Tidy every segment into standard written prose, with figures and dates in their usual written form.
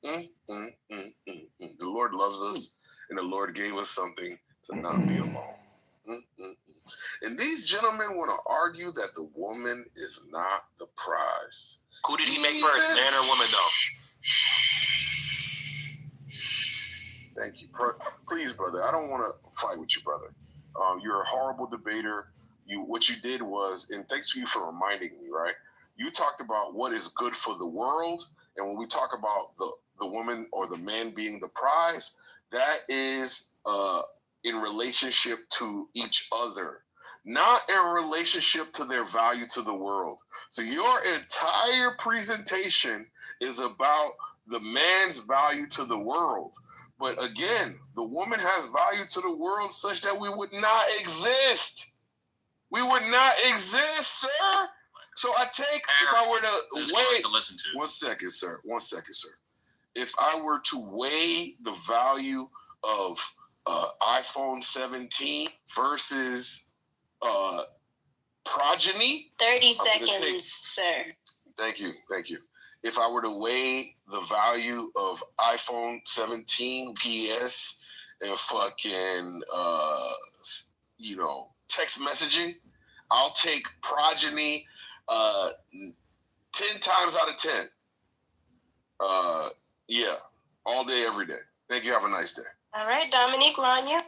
The Lord loves us, and the Lord gave us something to not be alone. And these gentlemen want to argue that the woman is not the prize. Who did he make first, man or woman, though? Thank you. Please, brother, I don't want to fight with you, brother. You're a horrible debater. What you did was, and thanks to you for reminding me, right? You talked about what is good for the world, and when we talk about the woman or the man being the prize, that is in relationship to each other, not in relationship to their value to the world. So your entire presentation is about the man's value to the world. But again, the woman has value to the world such that we would not exist. We would not exist, sir. So I take, if I were to weigh, to listen to. One second, sir. If I were to weigh the value of iPhone 17 versus progeny. 30 seconds, sir. Thank you. If I were to weigh the value of iPhone 17 PS and fucking, text messaging, I'll take progeny 10 times out of 10. Yeah, all day, every day. Thank you. Have a nice day. All right, Dominique, we're on you.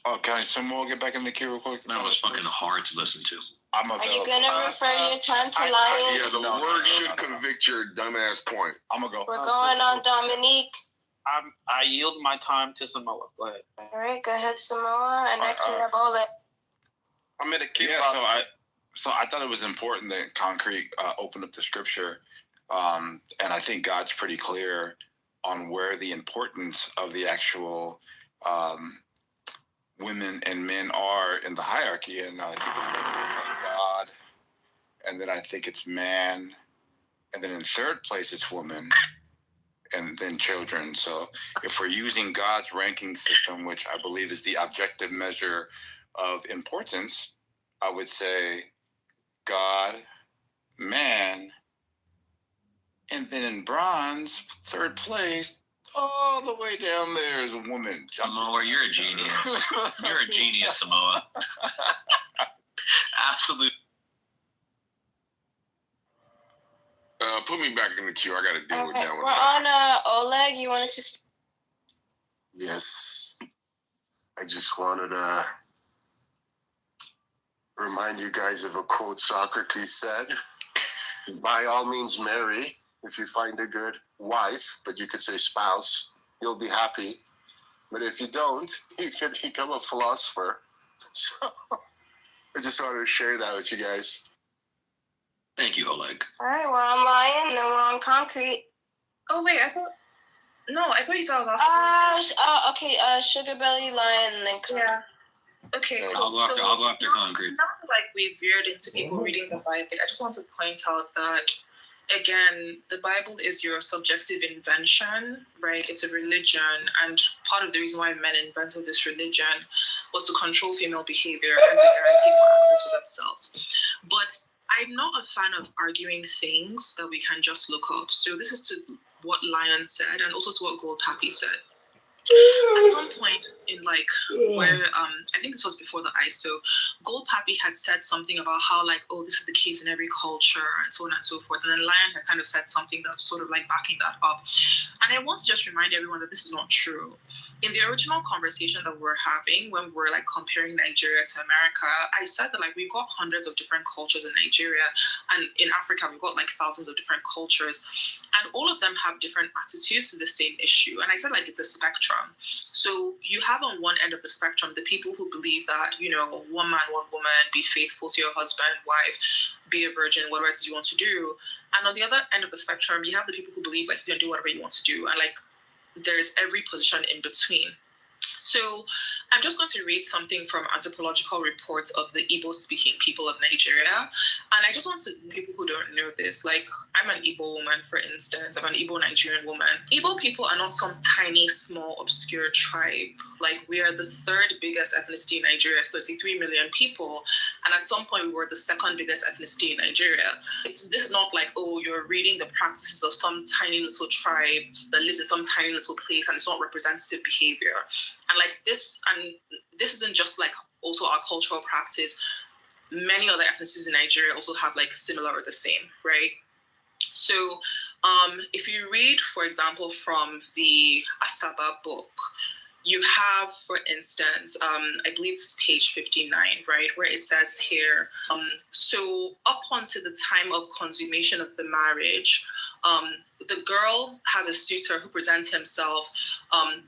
Oh, can I some more get back in the queue real quick? That was fucking hard to listen to. Are you going to refer your time to Lion? Yeah, the word should convict your dumbass point. I'm going to go. We're going on Dominique. I yield my time to Samoa. Go ahead. All right, go ahead, Samoa. And next we have Oleg. I'm going to keep So I thought it was important that Concrete opened up the scripture. And I think God's pretty clear on where the importance of the actual women and men are in the hierarchy. And I think it's God. And then I think it's man. And then in third place, it's woman. And then children. So if we're using God's ranking system, which I believe is the objective measure of importance, I would say God, man, and then in bronze, third place, all the way down there is a woman. Samoa, you're a genius. You're a genius, Samoa. Absolutely. Put me back in the queue. I got to deal with that one. We're on Oleg. You wanted to speak? Yes. I just wanted to remind you guys of a quote Socrates said. By all means, marry if you find a good wife, but you could say spouse. You'll be happy. But if you don't, you could become a philosopher. So I just wanted to share that with you guys. Thank you, Oleg. All right, we're on Lion, and then we're on Concrete. Oh, wait, I thought you said I was off. Okay, Sugar Belly, Lion, and then Concrete. Yeah. Okay, I'll go after Concrete. Not like we veered into people reading the Bible. I just want to point out that, again, the Bible is your subjective invention, right? It's a religion, and part of the reason why men invented this religion was to control female behavior and to guarantee more access for themselves. But I'm not a fan of arguing things that we can just look up. So this is to what Lion said and also to what Gold Pappy said. At some point in where I think this was before the ISO, Gold Pappy had said something about how this is the case in every culture and so on and so forth. And then Lion had kind of said something that's sort of backing that up. And I want to just remind everyone that this is not true. In the original conversation that we're having, when we're comparing Nigeria to America, I said that we've got hundreds of different cultures in Nigeria, and in Africa we've got thousands of different cultures, and all of them have different attitudes to the same issue. And I said it's a spectrum. So you have on one end of the spectrum the people who believe that one man, one woman, be faithful to your husband, wife, be a virgin, whatever it is you want to do. And on the other end of the spectrum, you have the people who believe you can do whatever you want to do, and there's every position in between. So I'm just going to read something from anthropological reports of the Igbo-speaking people of Nigeria. And I just want to, people who don't know this, like, I'm an Igbo woman, for instance. I'm an Igbo Nigerian woman. Igbo people are not some tiny, small, obscure tribe. Like, we are the third biggest ethnicity in Nigeria, 33 million people. And at some point, we were the second biggest ethnicity in Nigeria. This is not like, oh, you're reading the practices of some tiny little tribe that lives in some tiny little place, and it's not representative behavior. And like this, and this isn't just like also our cultural practice. Many other ethnicities in Nigeria also have like similar or the same, right? So if you read, for example, from the Asaba book, you have, for instance, I believe it's page 59, right, where it says here, so up until the time of consummation of the marriage, the girl has a suitor who presents himself,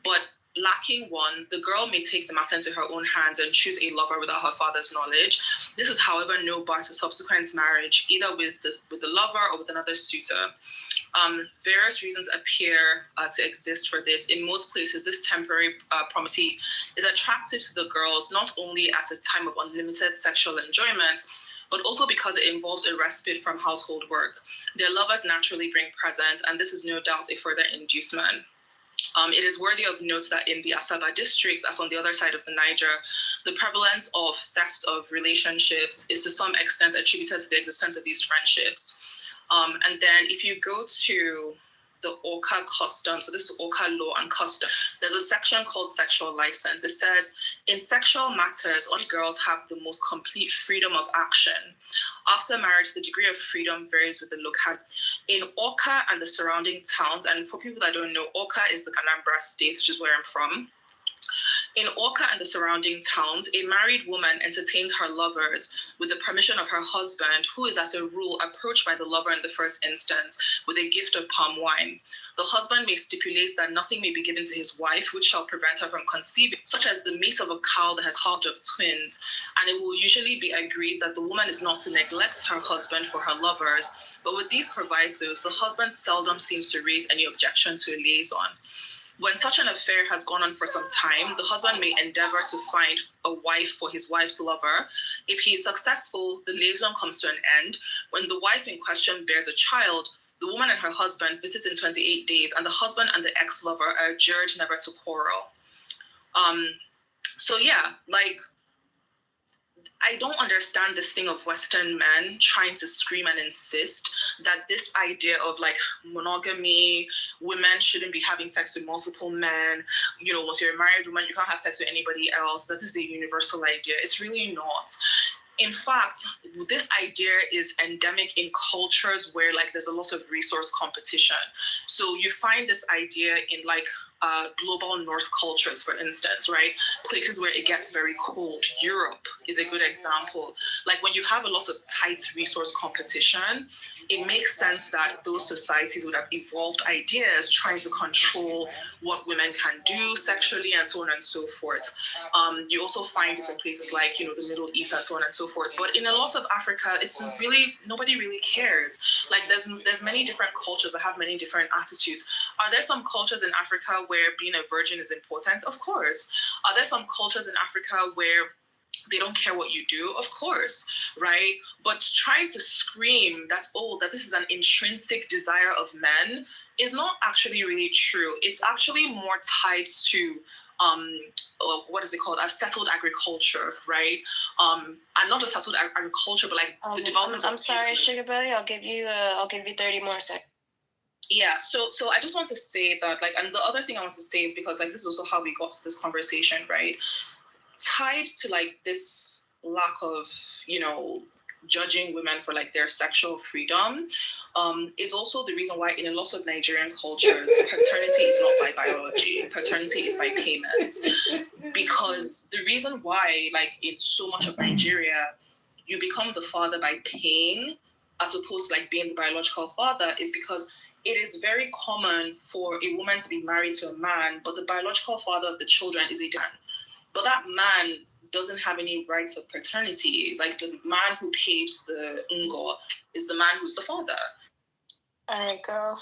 but lacking one, the girl may take the matter into her own hands and choose a lover without her father's knowledge. This is, however, no bar to subsequent marriage, either with the lover or with another suitor. Various reasons appear to exist for this. In most places, this temporary promiscuity is attractive to the girls, not only at a time of unlimited sexual enjoyment, but also because it involves a respite from household work. Their lovers naturally bring presents, and this is no doubt a further inducement. It is worthy of note that in the Asaba districts, as on the other side of the Niger, the prevalence of theft of relationships is to some extent attributed to the existence of these friendships. And then if you go to the Oka custom, so this is Oka law and custom, there's a section called sexual license. It says, in sexual matters, only girls have the most complete freedom of action. After marriage, the degree of freedom varies with the locality. In Oka and the surrounding towns, and for people that don't know, Oka is the Anambra state, which is where I'm from. In Oka and the surrounding towns, a married woman entertains her lovers with the permission of her husband, who is as a rule approached by the lover in the first instance with a gift of palm wine. The husband may stipulate that nothing may be given to his wife which shall prevent her from conceiving, such as the meat of a cow that has calved of twins, and it will usually be agreed that the woman is not to neglect her husband for her lovers, but with these provisos, the husband seldom seems to raise any objection to a liaison. When such an affair has gone on for some time, the husband may endeavor to find a wife for his wife's lover. If he is successful, the liaison comes to an end. When the wife in question bears a child, the woman and her husband visit in 28 days, and the husband and the ex-lover are adjured never to quarrel. So yeah, like, I don't understand this thing of Western men trying to scream and insist that this idea of like monogamy, women shouldn't be having sex with multiple men, you know, once you're a married woman, you can't have sex with anybody else, that this is a universal idea. It's really not. In fact, this idea is endemic in cultures where like there's a lot of resource competition. So you find this idea in like global north cultures, for instance, right? Places where it gets very cold. Europe is a good example. Like when you have a lot of tight resource competition, it makes sense that those societies would have evolved ideas trying to control what women can do sexually and so on and so forth. You also find this in places like, you know, the Middle East and so on and so forth. But in a lot of Africa, it's really, nobody really cares. Like there's many different cultures that have many different attitudes. Are there some cultures in Africa where being a virgin is important? Of course. Are there some cultures in Africa where they don't care what you do? Of course, right? But trying to scream that, oh, that this is an intrinsic desire of men is not actually really true. It's actually more tied to what is it called? A settled agriculture, right? And not just settled agriculture, but like the development. I'm sorry, Sugar Belly. I'll give you 30 more seconds. Yeah, so I just want to say that, like, and the other thing I want to say is because like this is also how we got to this conversation, right? Tied to like this lack of, you know, judging women for like their sexual freedom is also the reason why in a lot of Nigerian cultures, paternity is not by biology, paternity is by payment. Because the reason why, like in so much of Nigeria, you become the father by paying as opposed to like being the biological father is because it is very common for a woman to be married to a man, but the biological father of the children is a man. But that man doesn't have any rights of paternity. Like the man who paid the ungo is the man who's the father. All right, girl.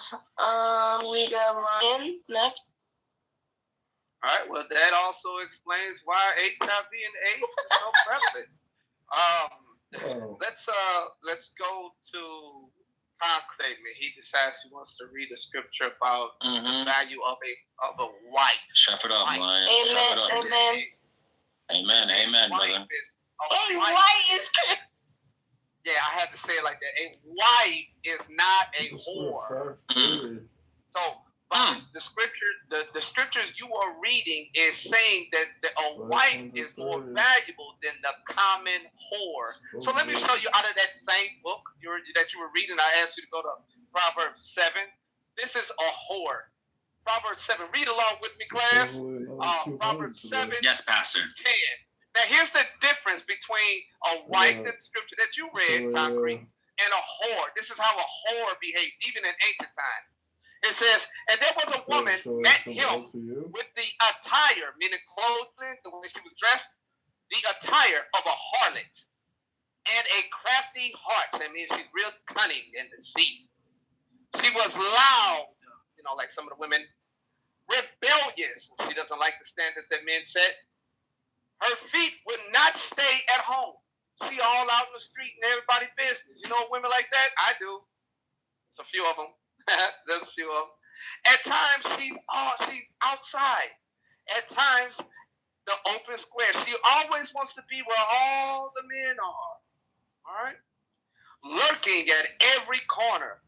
We got Ryan next. All right. Well, that also explains why HIV and AIDS is so prevalent. Let's go to Concrete. He decides he wants to read a scripture about the value of a wife. Shut it up, Lion. Amen. Amen. Amen. Amen, brother. Hey, white is. Yeah, I had to say it like that. A wife is not a whore. So the scriptures you are reading is saying that a wife is more valuable than the common whore. So let me show you out of that same book that you were reading. I asked you to go to Proverbs 7. This is a whore. Proverbs 7. Read along with me, class. Proverbs 7. Yes, Pastor. 10. Now here's the difference between a wife, that scripture that you read, Concrete, and a whore. This is how a whore behaves, even in ancient times. It says, and there was a woman met him with the attire, meaning clothing, the way she was dressed, the attire of a harlot, and a crafty heart. That means she's real cunning and deceit. She was loud, like some of the women, rebellious. She doesn't like the standards that men set. Her feet would not stay at home. She all out in the street and everybody's business. You know women like that? I do. It's a few of them. There's a few of them. At times, she's outside. At times, the open square. She always wants to be where all the men are. All right? Lurking at every corner.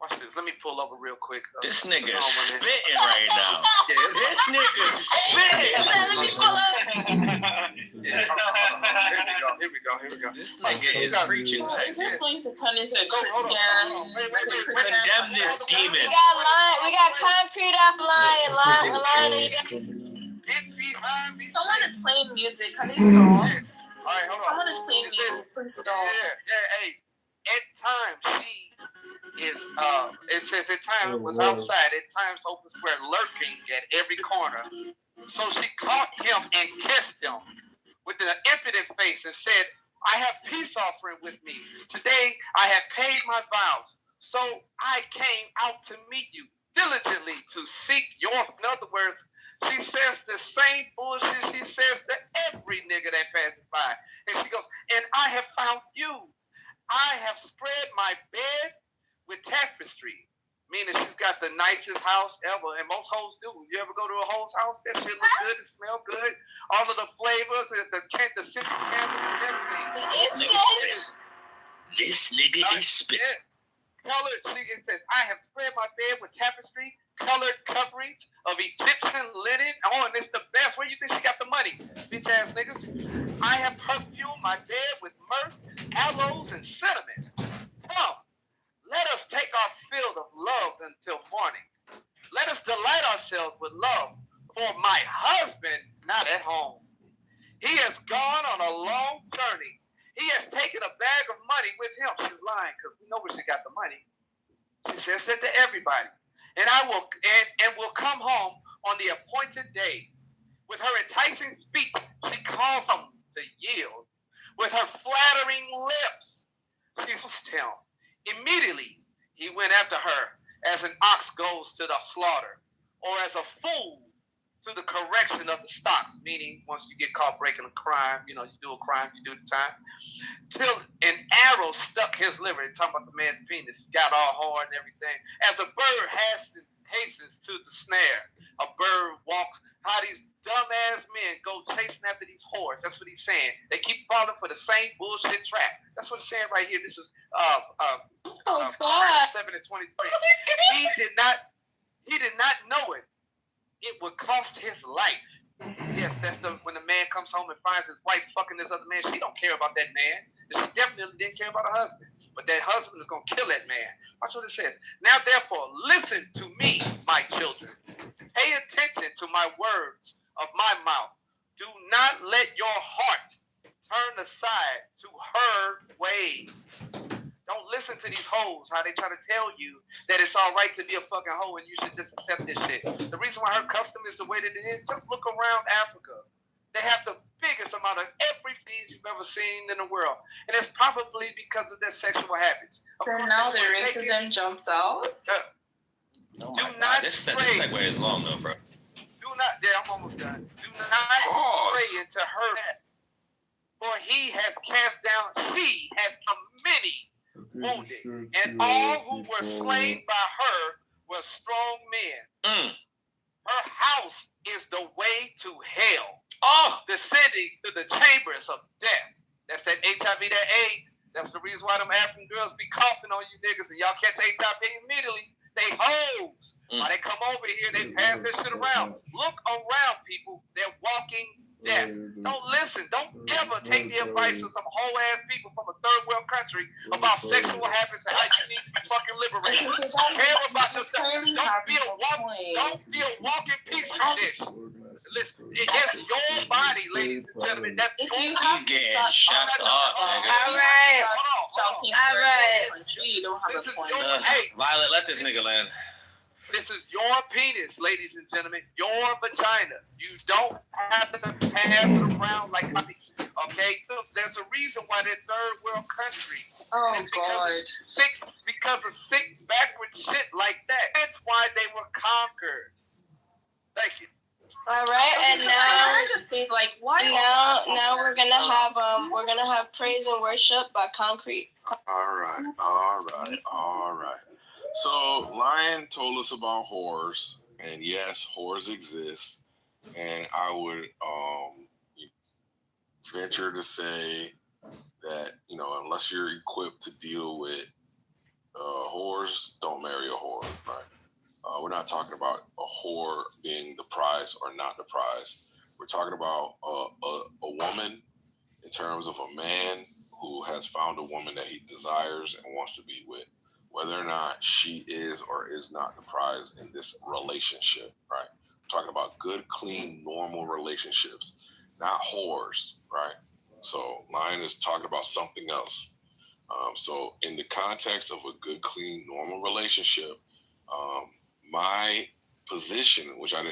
Watch this. Let me pull over real quick. This nigga is spitting right now. This nigga is spitting. Let me pull up. Here we go. This nigga is preaching. Is this going to turn into a Christian? Condemn this demon. We got Concrete off line. Someone is playing music. Can they stop? All right, hold on. Someone is playing music. Please stop. Hey. At times it says at times was outside, at times open square, lurking at every corner. So she caught him and kissed him with an impudent face and said, I have peace offering with me. Today I have paid my vows. So I came out to meet you diligently to seek your, in other words, she says the same bullshit she says to every nigga that passes by. And she goes, and I have found you. I have spread my bed with tapestry, meaning she's got the nicest house ever, and most hoes do. You ever go to a hoe's house? That shit looks good, it smells good. All of the flavors, the scented candles and everything. This nigga is spitting. It says, I have spread my bed with tapestry, colored coverings of Egyptian linen. Oh, and it's the best. Where you think she got the money? Bitch ass niggas. I have perfumed my bed with myrrh, aloes, and cinnamon. Come, let us take our fill of love until morning. Let us delight ourselves with love, for my husband not at home. He has gone on a long journey. He has taken a bag of money with him. She's lying because we know where she got the money. She says it to everybody. And will come home on the appointed day. With her enticing speech, she calls him to yield. With her flattering lips, she forced him. Immediately, he went after her as an ox goes to the slaughter, or as a fool to the correction of the stocks, meaning once you get caught breaking a crime, you do a crime, you do the time, till an arrow stuck his liver. They're talking about the man's penis, got all hard and everything. As a bird hastens to the snare, a bird walks. How these dumbass men go chasing after these whores. That's what he's saying. They keep falling for the same bullshit trap. That's what he's saying right here. This is God. 7 and 23. He did not know it. It would cost his life. Yes, that's when the man comes home and finds his wife fucking this other man. She don't care about that man. And she definitely didn't care about her husband. But that husband is going to kill that man. Watch what it says. Now, therefore, listen to me, my children. Pay attention to my words of my mouth. Do not let your heart turn aside to her ways. Don't listen to these hoes, how they try to tell you that it's all right to be a fucking hoe and you should just accept this shit. The reason why her custom is the way that it is, just look around Africa. They have the biggest amount of everything you've ever seen in the world. And it's probably because of their sexual habits. So now the racism jumps out? Oh Do my not God, this pray. segue is long though, bro. Do not. Yeah, I'm almost done. Do not pray into her head, for he has cast down. She has come many wounded, and all who were slain by her were strong men. Her house is the way to hell, descending to the chambers of death. That's that HIV, that AIDS. That's the reason why them African girls be coughing on you niggas, and y'all catch HIV immediately. They hoes. Why they come over here, they pass that shit around. Look around, people. They're walking death. Don't listen. Don't ever take the advice of some whole ass people from a third world country about sexual habits and how you need to be fucking liberated. Care about yourself. Don't be a walking petri dish. Listen, it's your body, ladies and gentlemen. That's If your you have He's getting shut up, nigga. All right. Shouting All right. country, you don't have This a is point. your hey. Violet, let this nigga land. This is your penis, ladies and gentlemen. Your vaginas. You don't have to pass it around like copy. Okay? So there's a reason why they're third world countries. Oh It's God. because of sick, backward shit like that. That's why they were conquered. Thank you. All right, and now I just think like why? now we're gonna have praise and worship by Concrete. All right. So Lion told us about whores, and yes, whores exist, and I would venture to say that unless you're equipped to deal with whores, don't marry a whore, right? We're not talking about a whore being the prize or not the prize. We're talking about a woman in terms of a man who has found a woman that he desires and wants to be with, whether or not she is or is not the prize in this relationship, right? We're talking about good, clean, normal relationships, not whores, right? So Lion is talking about something else. So in the context of a good, clean, normal relationship, my position, which I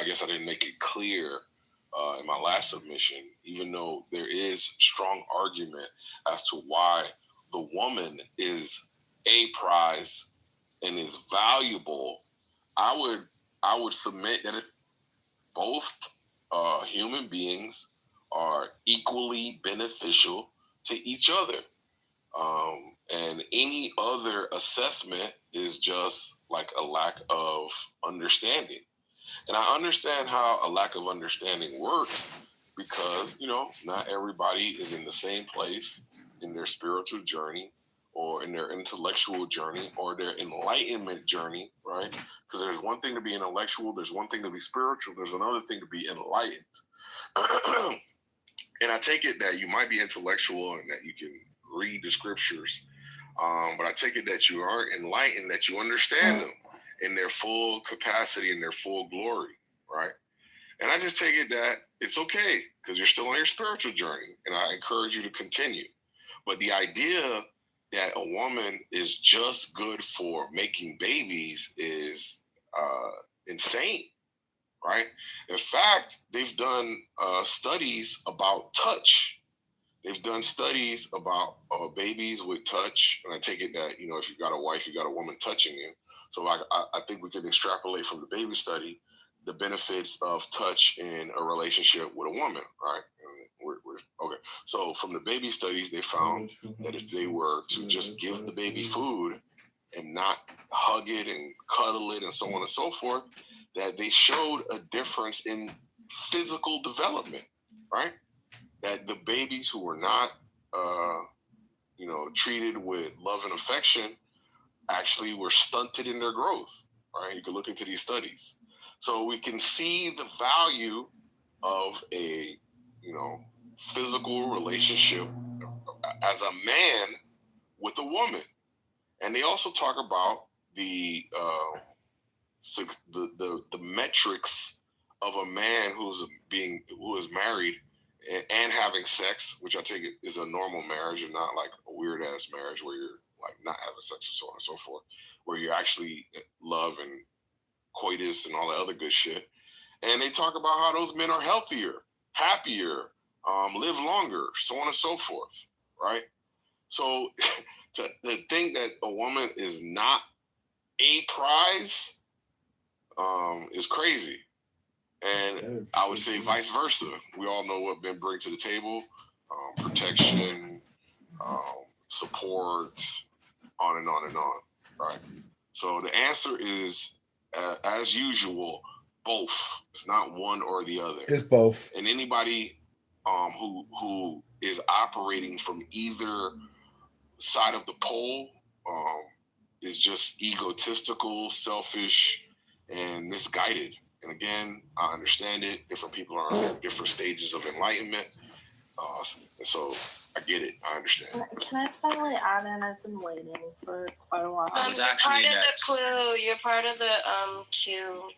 guess I didn't make it clear in my last submission, even though there is strong argument as to why the woman is a prize and is valuable, I would submit that if both human beings are equally beneficial to each other. And any other assessment is just like a lack of understanding. And I understand how a lack of understanding works because, not everybody is in the same place in their spiritual journey or in their intellectual journey or their enlightenment journey, right? Because there's one thing to be intellectual, there's one thing to be spiritual, there's another thing to be enlightened. And I take it that you might be intellectual and that you can read the scriptures, but I take it that you aren't enlightened, that you understand them in their full capacity, in their full glory, right? And I just take it that it's okay because you're still on your spiritual journey, and I encourage you to continue. But the idea that a woman is just good for making babies is insane, right? In fact, they've done studies about touch. They've done studies about babies with touch, and I take it that if you've got a wife, you got a woman touching you. So I think we can extrapolate from the baby study the benefits of touch in a relationship with a woman, right? Okay. So from the baby studies, they found that if they were to just give the baby food and not hug it and cuddle it and so on and so forth, that they showed a difference in physical development, right? That the babies who were not, treated with love and affection actually were stunted in their growth, right? You can look into these studies. So we can see the value of a, physical relationship as a man with a woman. And they also talk about the metrics of a man who is married and having sex, which I take it is a normal marriage and not like a weird ass marriage where you're like not having sex and so on and so forth, where you actually love and coitus and all that other good shit. And they talk about how those men are healthier, happier, live longer, so on and so forth, right? So to think that a woman is not a prize is crazy. And I would say vice versa. We all know what men bring to the table: protection, support, on and on and on. Right. So the answer is, as usual, both. It's not one or the other. It's both. And anybody who is operating from either side of the pole is just egotistical, selfish, and misguided. And again, I understand it. Different people are at different stages of enlightenment. And so I get it. I understand. Can I finally add in? I've been waiting for quite a while. was actually part next. of the clue. You're part of the queue,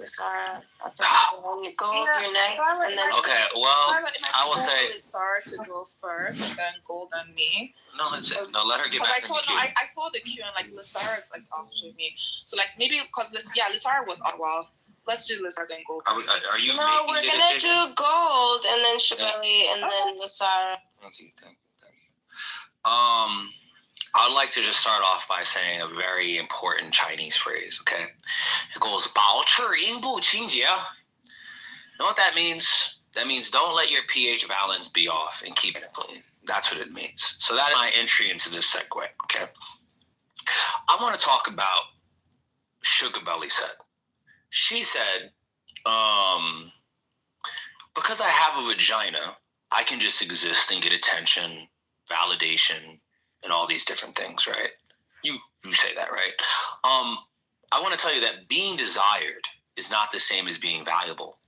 Sarah. When you go, you're next, and then Okay, well, I will say. Sarah to go first, and then Gold and me. No, let her get back in the queue. I saw the queue and like Lizara's like after me, so like maybe because Lizara was on well. Let's do Lizara then Gold. Are you no, making we're the gonna decision? do Gold, and then Shabeli, and then Sarah. Thank you. I'd like to just start off by saying a very important Chinese phrase, okay? It goes, 保持阴部清洁. You know what that means? That means don't let your pH balance be off and keep it clean. That's what it means. So that is my entry into this segue, okay? I want to talk about Sugar Belly said. She said, because I have a vagina, I can just exist and get attention, validation, and all these different things, right? You say that, right? I want to tell you that being desired is not the same as being valuable.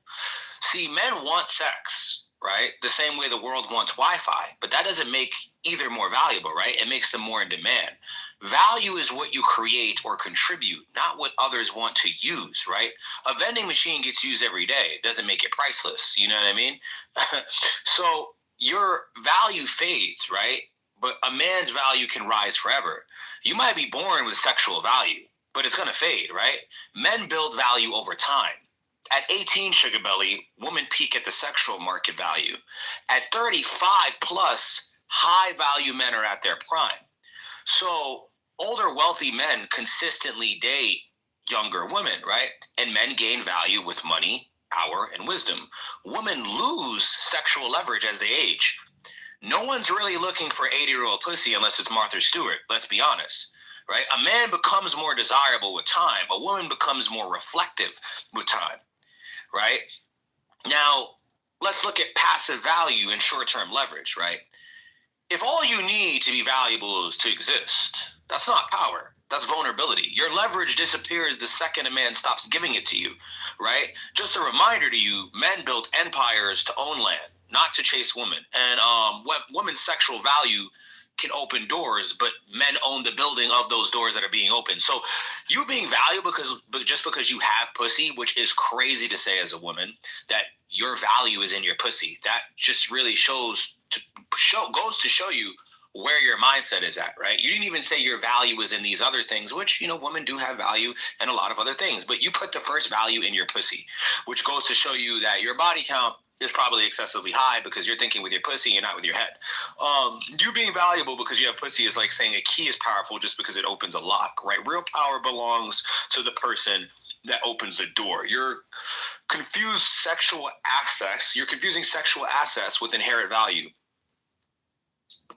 See, men want sex, right? The same way the world wants Wi-Fi, but that doesn't make either more valuable, right? It makes them more in demand. Value is what you create or contribute, not what others want to use, right? A vending machine gets used every day. It doesn't make it priceless. You know what I mean? So your value fades, right? But a man's value can rise forever. You might be born with sexual value, but it's going to fade, right? Men build value over time. At 18, Sugar Belly, women peak at the sexual market value. At 35 plus, high value men are at their prime. So older wealthy men consistently date younger women, right? And men gain value with money, power, and wisdom. Women lose sexual leverage as they age. No one's really looking for 80-year-old pussy unless it's Martha Stewart, let's be honest, right? A man becomes more desirable with time. A woman becomes more reflective with time, right? Now, let's look at passive value and short-term leverage, right? If all you need to be valuable is to exist, that's not power. That's vulnerability. Your leverage disappears the second a man stops giving it to you, right? Just a reminder to you, men built empires to own land, not to chase women. And women's sexual value can open doors, but men own the building of those doors that are being opened. So you being valuable just because you have pussy, which is crazy to say as a woman, that your value is in your pussy. That just really goes to show you where your mindset is at, right? You didn't even say your value is in these other things, which, women do have value and a lot of other things, but you put the first value in your pussy, which goes to show you that your body count is probably excessively high because you're thinking with your pussy and not with your head. You being valuable because you have pussy is like saying a key is powerful just because it opens a lock, right? Real power belongs to the person that opens the door. You're confusing sexual access with inherent value.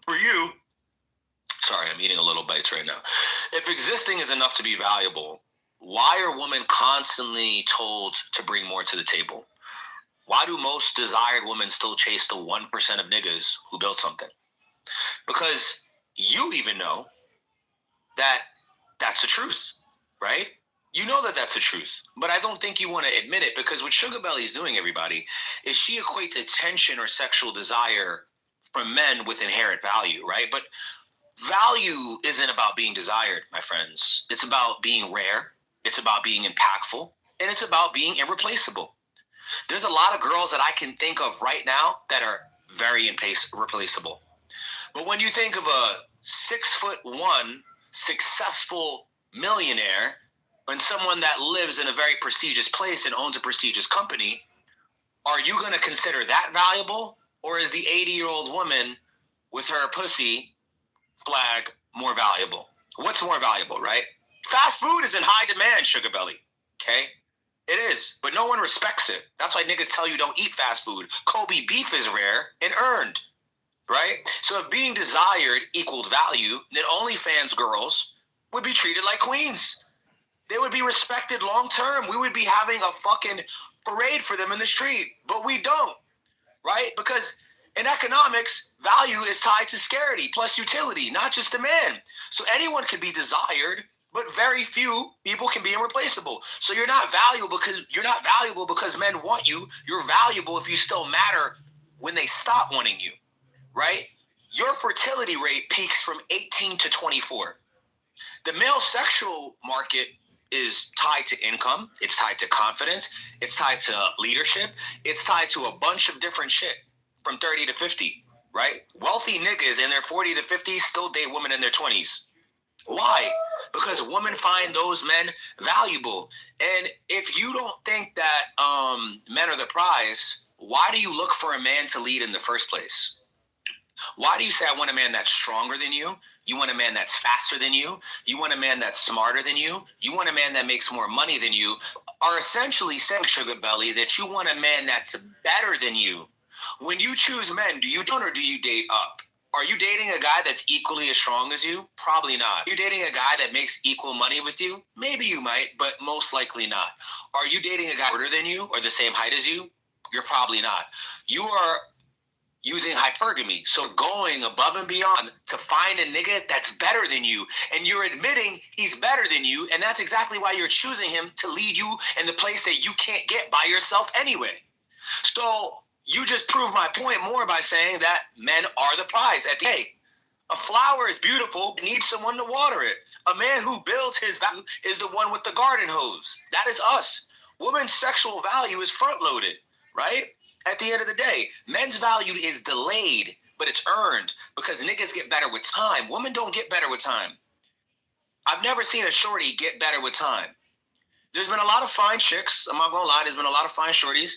For you, sorry, I'm eating a little bites right now. If existing is enough to be valuable, why are women constantly told to bring more to the table? Why do most desired women still chase the 1% of niggas who built something? Because you even know that that's the truth, right? You know that that's the truth, but I don't think you want to admit it because what Sugar Belly's doing, everybody, is she equates attention or sexual desire from men with inherent value, right? But value isn't about being desired, my friends. It's about being rare. It's about being impactful, and it's about being irreplaceable. There's a lot of girls that I can think of right now that are very irreplaceable. But when you think of a 6'1" successful millionaire and someone that lives in a very prestigious place and owns a prestigious company, are you going to consider that valuable? Or is the 80-year-old woman with her pussy flag more valuable? What's more valuable, right? Fast food is in high demand, Sugar Belly, okay? It is, but no one respects it. That's why niggas tell you don't eat fast food. Kobe beef is rare and earned, right? So if being desired equaled value, then OnlyFans girls would be treated like queens. They would be respected long term. We would be having a fucking parade for them in the street, but we don't, right? Because in economics, value is tied to scarcity plus utility, not just demand. So anyone could be desired, but very few people can be irreplaceable. So you're not valuable because men want you. You're valuable if you still matter when they stop wanting you, right? Your fertility rate peaks from 18 to 24. The male sexual market is tied to income. It's tied to confidence. It's tied to leadership. It's tied to a bunch of different shit from 30 to 50, right? Wealthy niggas in their 40 to 50 still date women in their 20s. Why? Because women find those men valuable. And if you don't think that men are the prize, why do you look for a man to lead in the first place? Why do you say, I want a man that's stronger than you? You want a man that's faster than you? You want a man that's smarter than you? You want a man that makes more money than you? Are essentially saying, Sugar Belly, that you want a man that's better than you. When you choose men, do you down or do you date up? Are you dating a guy that's equally as strong as you? Probably not. You're dating a guy that makes equal money with you? Maybe you might, but most likely not. Are you dating a guy shorter than you or the same height as you? You're probably not. You are using hypergamy, so going above and beyond to find a nigga that's better than you, and you're admitting he's better than you, and that's exactly why you're choosing him to lead you in the place that you can't get by yourself anyway. So you just prove my point more by saying that men are the prize. At the end, a flower is beautiful, but needs someone to water it. A man who builds his value is the one with the garden hose. That is us. Women's sexual value is front-loaded, right? At the end of the day, men's value is delayed, but it's earned because niggas get better with time. Women don't get better with time. I've never seen a shorty get better with time. There's been a lot of fine chicks. I'm not going to lie. There's been a lot of fine shorties,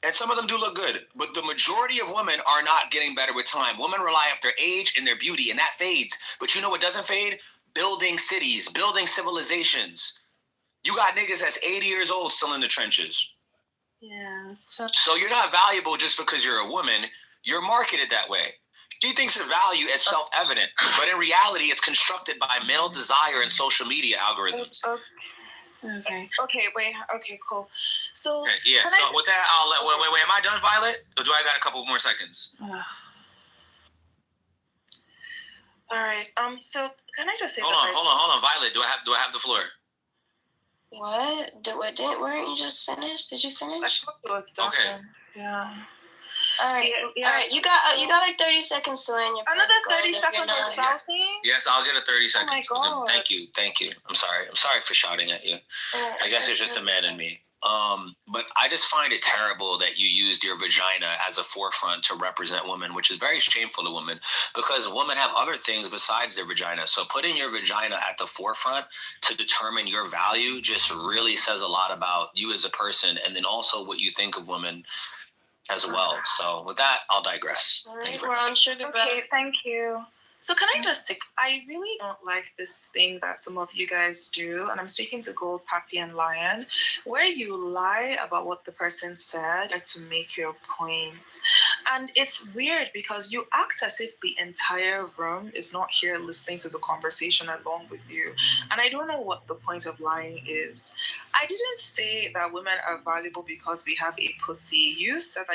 and some of them do look good. But the majority of women are not getting better with time. Women rely on their age and their beauty, and that fades. But you know what doesn't fade? Building cities, building civilizations. You got niggas that's 80 years old still in the trenches. Yeah. So you're not valuable just because you're a woman. You're marketed that way. She thinks of value as self-evident, but in reality, it's constructed by male desire and social media algorithms. Okay, wait. Okay, cool. So Okay, yeah. So with that, I'll let. Wait. Am I done, Violet? Or do I got a couple more seconds? All right. So can I just say? Hold on, Violet. Do I have the floor? What? Weren't you just finished? Did you finish? Okay. Yeah. All right. Yeah. All right. You got like 30 seconds to land your point. Another Go 30 if you're seconds not- of shouting? Yes, I'll get a 30 seconds. my God. Thank you. I'm sorry for shouting at you. I guess it's just a man in me. But I just find it terrible that you used your vagina as a forefront to represent women, which is very shameful to women because women have other things besides their vagina. So putting your vagina at the forefront to determine your value just really says a lot about you as a person and then also what you think of women as well. So with that, I'll digress. All Thank right, you very we're much. on Sugar Okay, Belly. thank you. So can I just say, I really don't like this thing that some of you guys do, and I'm speaking to Gold, Pappy, and Lion, where you lie about what the person said to make your point. And it's weird because you act as if the entire room is not here listening to the conversation along with you. And I don't know what the point of lying is. I didn't say that women are valuable because we have a pussy. You said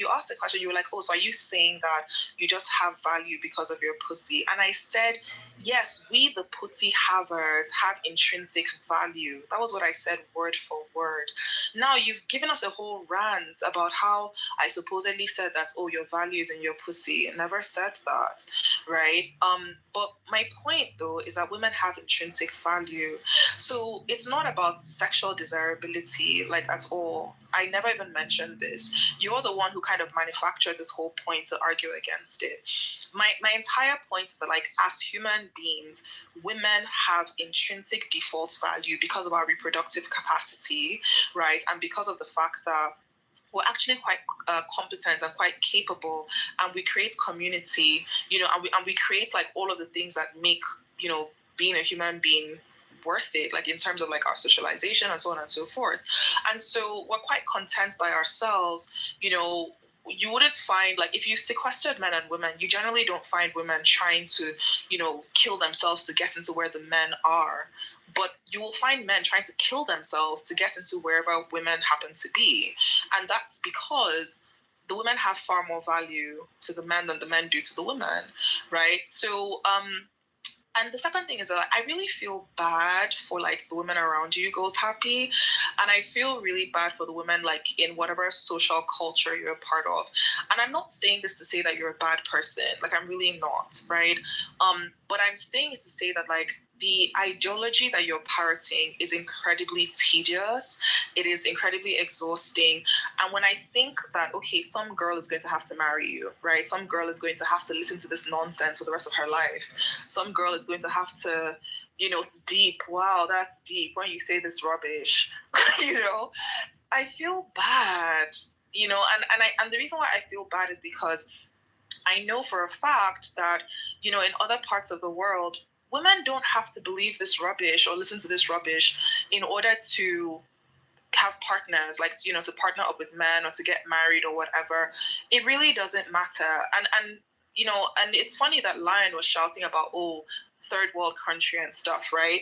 you asked the question, you were like, oh, so are you saying that you just have value because of your pussy? And I said, yes, we the pussy havers have intrinsic value. That was what I said word for word. Now you've given us a whole rant about how I supposedly said that, oh, your value is in your pussy. I never said that, right? But my point though is that women have intrinsic value. So it's not about sexual desirability, like at all. I never even mentioned this. You're the one who kind of manufactured this whole point to argue against it. My entire point is that, like, as human beings, women have intrinsic default value because of our reproductive capacity, right? And because of the fact that we're actually quite competent and quite capable, and we create community, and we create like all of the things that make, being a human being worth it, like in terms of like our socialization and so on and so forth. And so we're quite content by ourselves. You wouldn't find, like, if you sequestered men and women, you generally don't find women trying to, kill themselves to get into where the men are. But you will find men trying to kill themselves to get into wherever women happen to be. And that's because the women have far more value to the men than the men do to the women, right? So, and the second thing is that I really feel bad for like the women around you, Gold Pappy, and I feel really bad for the women like in whatever social culture you're a part of. And I'm not saying this to say that you're a bad person, like I'm really not, right? But I'm saying it to say that like the ideology that you're parroting is incredibly tedious. It is incredibly exhausting. And when I think that, okay, some girl is going to have to marry you, right? Some girl is going to have to listen to this nonsense for the rest of her life. Some girl is going to have to, it's deep. Wow, that's deep when you say this rubbish. I feel bad, and the reason why I feel bad is because I know for a fact that, in other parts of the world, women don't have to believe this rubbish or listen to this rubbish in order to have partners, like, to partner up with men or to get married or whatever. It really doesn't matter. And it's funny that Lion was shouting about, oh, third world country and stuff, right?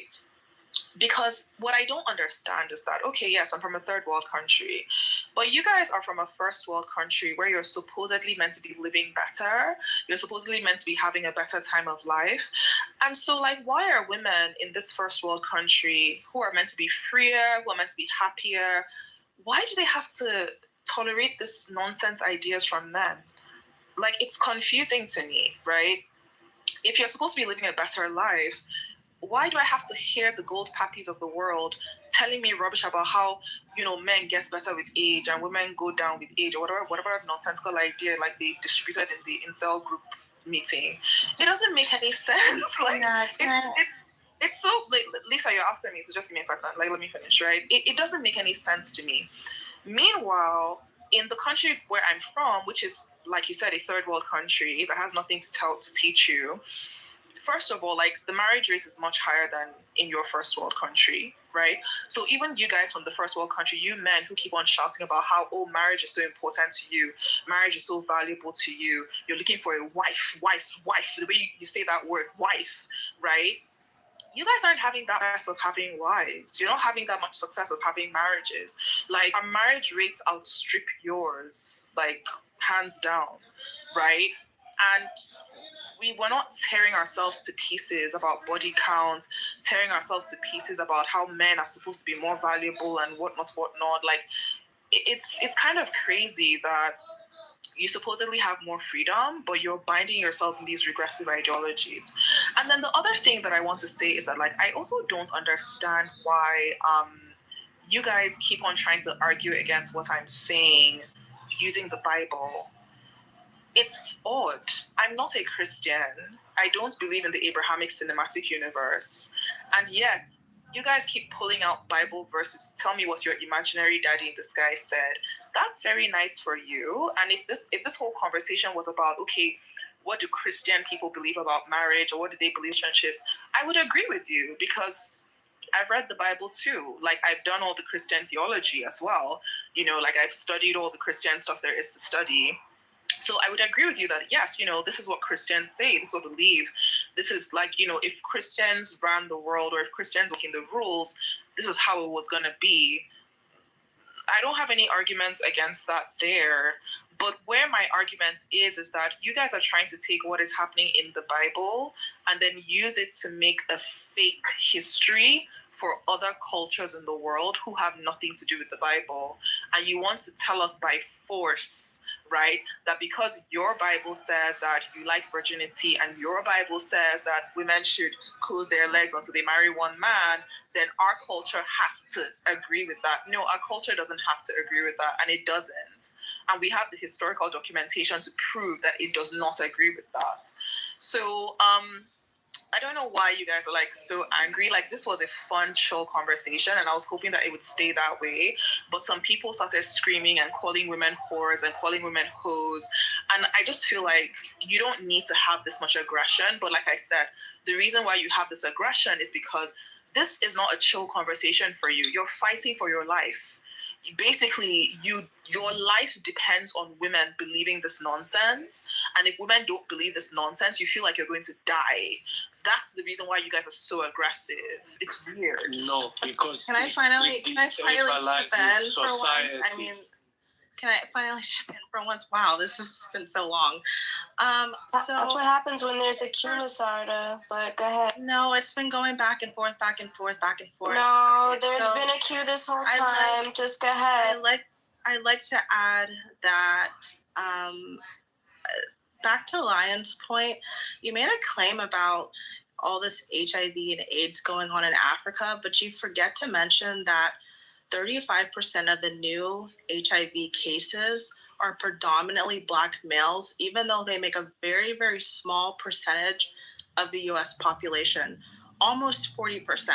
Because what I don't understand is that, okay, yes, I'm from a third world country, but you guys are from a first world country where you're supposedly meant to be living better. You're supposedly meant to be having a better time of life. And so, like, why are women in this first world country who are meant to be freer, who are meant to be happier, why do they have to tolerate this nonsense ideas from men? Like, it's confusing to me, right? If you're supposed to be living a better life, why do I have to hear the Gold Pappies of the world telling me rubbish about how, men get better with age and women go down with age or whatever nonsensical idea like they distributed in the incel group meeting? It doesn't make any sense. Like, it's so, like, Lisa, you're asking me, so just give me a second. Like, let me finish, right? It doesn't make any sense to me. Meanwhile, in the country where I'm from, which is, like you said, a third world country that has nothing to teach you, first of all, like, the marriage rate is much higher than in your first world country, right? So even you guys from the first world country, you men who keep on shouting about how, oh, marriage is so important to you, marriage is so valuable to you, you're looking for a wife, the way you say that word, wife, right? You guys aren't having that success of having wives. You're not having that much success of having marriages. Like, our marriage rates outstrip yours, like, hands down, right? And we were not tearing ourselves to pieces about body count, tearing ourselves to pieces about how men are supposed to be more valuable and whatnot. Like, it's kind of crazy that you supposedly have more freedom, but you're binding yourselves in these regressive ideologies. And then the other thing that I want to say is that, like, I also don't understand why you guys keep on trying to argue against what I'm saying using the Bible. It's odd. I'm not a Christian. I don't believe in the Abrahamic cinematic universe. And yet, you guys keep pulling out Bible verses to tell me what your imaginary daddy in the sky said. That's very nice for you. And if this whole conversation was about, okay, what do Christian people believe about marriage, or what do they believe in relationships, I would agree with you, because I've read the Bible too. Like, I've done all the Christian theology as well. Like, I've studied all the Christian stuff there is to study. So I would agree with you that, yes, this is what Christians say, this is what they believe. This is like, if Christians ran the world, or if Christians were making the rules, this is how it was going to be. I don't have any arguments against that there. But where my argument is that you guys are trying to take what is happening in the Bible and then use it to make a fake history for other cultures in the world who have nothing to do with the Bible. And you want to tell us by force, right, that because your Bible says that you like virginity and your Bible says that women should close their legs until they marry one man, then our culture has to agree with that. No, our culture doesn't have to agree with that, and it doesn't. And we have the historical documentation to prove that it does not agree with that. So, I don't know why you guys are like so angry. Like, this was a fun, chill conversation, and I was hoping that it would stay that way. But some people started screaming and calling women whores and calling women hoes. And I just feel like you don't need to have this much aggression. But like I said, the reason why you have this aggression is because this is not a chill conversation for you. You're fighting for your life. Basically, your life depends on women believing this nonsense. And if women don't believe this nonsense, you feel like you're going to die. That's the reason why you guys are so aggressive. It's weird. No, because Can I finally chip in society. for once? I mean, can I finally chip in for once? Wow, this has been so long. So That's what happens when there's a queue, Lasarda. But go ahead. No, it's been going back and forth, back and forth, back and forth. No, Okay, there's so been a queue this whole time. Just go ahead. I like to add that back to Lion's point, you made a claim about all this HIV and AIDS going on in Africa, but you forget to mention that 35% of the new HIV cases are predominantly Black males, even though they make a very, very small percentage of the US population, almost 40%.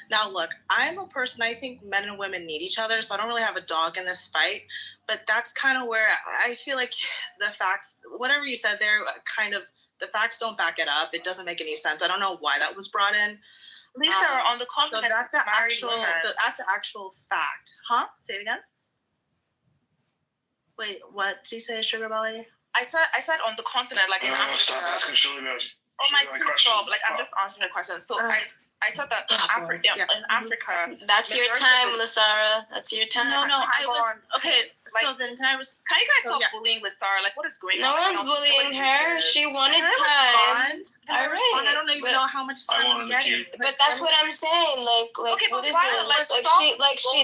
Now, look, I'm a person, I think men and women need each other, so I don't really have a dog in this fight, but that's kind of where I feel like the facts, whatever you said there, kind of, the facts don't back it up. It doesn't make any sense. I don't know why that was brought in. Lisa, on the continent, so that's the actual fact. Huh? Say it again. Wait, what did you say, Sugar Belly? I said on the continent, like in Africa. Stop asking Shirley now. Oh my, please stop. Like, I'm just answering the question. So I said that in Africa. That's your time, Lasara. That's your time. No, I was okay. Like, so then, can you guys stop bullying Lasara? Like, what is going on? No one's bullying her. She wanted Can time. I respond? I don't even know how much time I'm getting. But that's what I'm saying. Like, okay, what is why, this?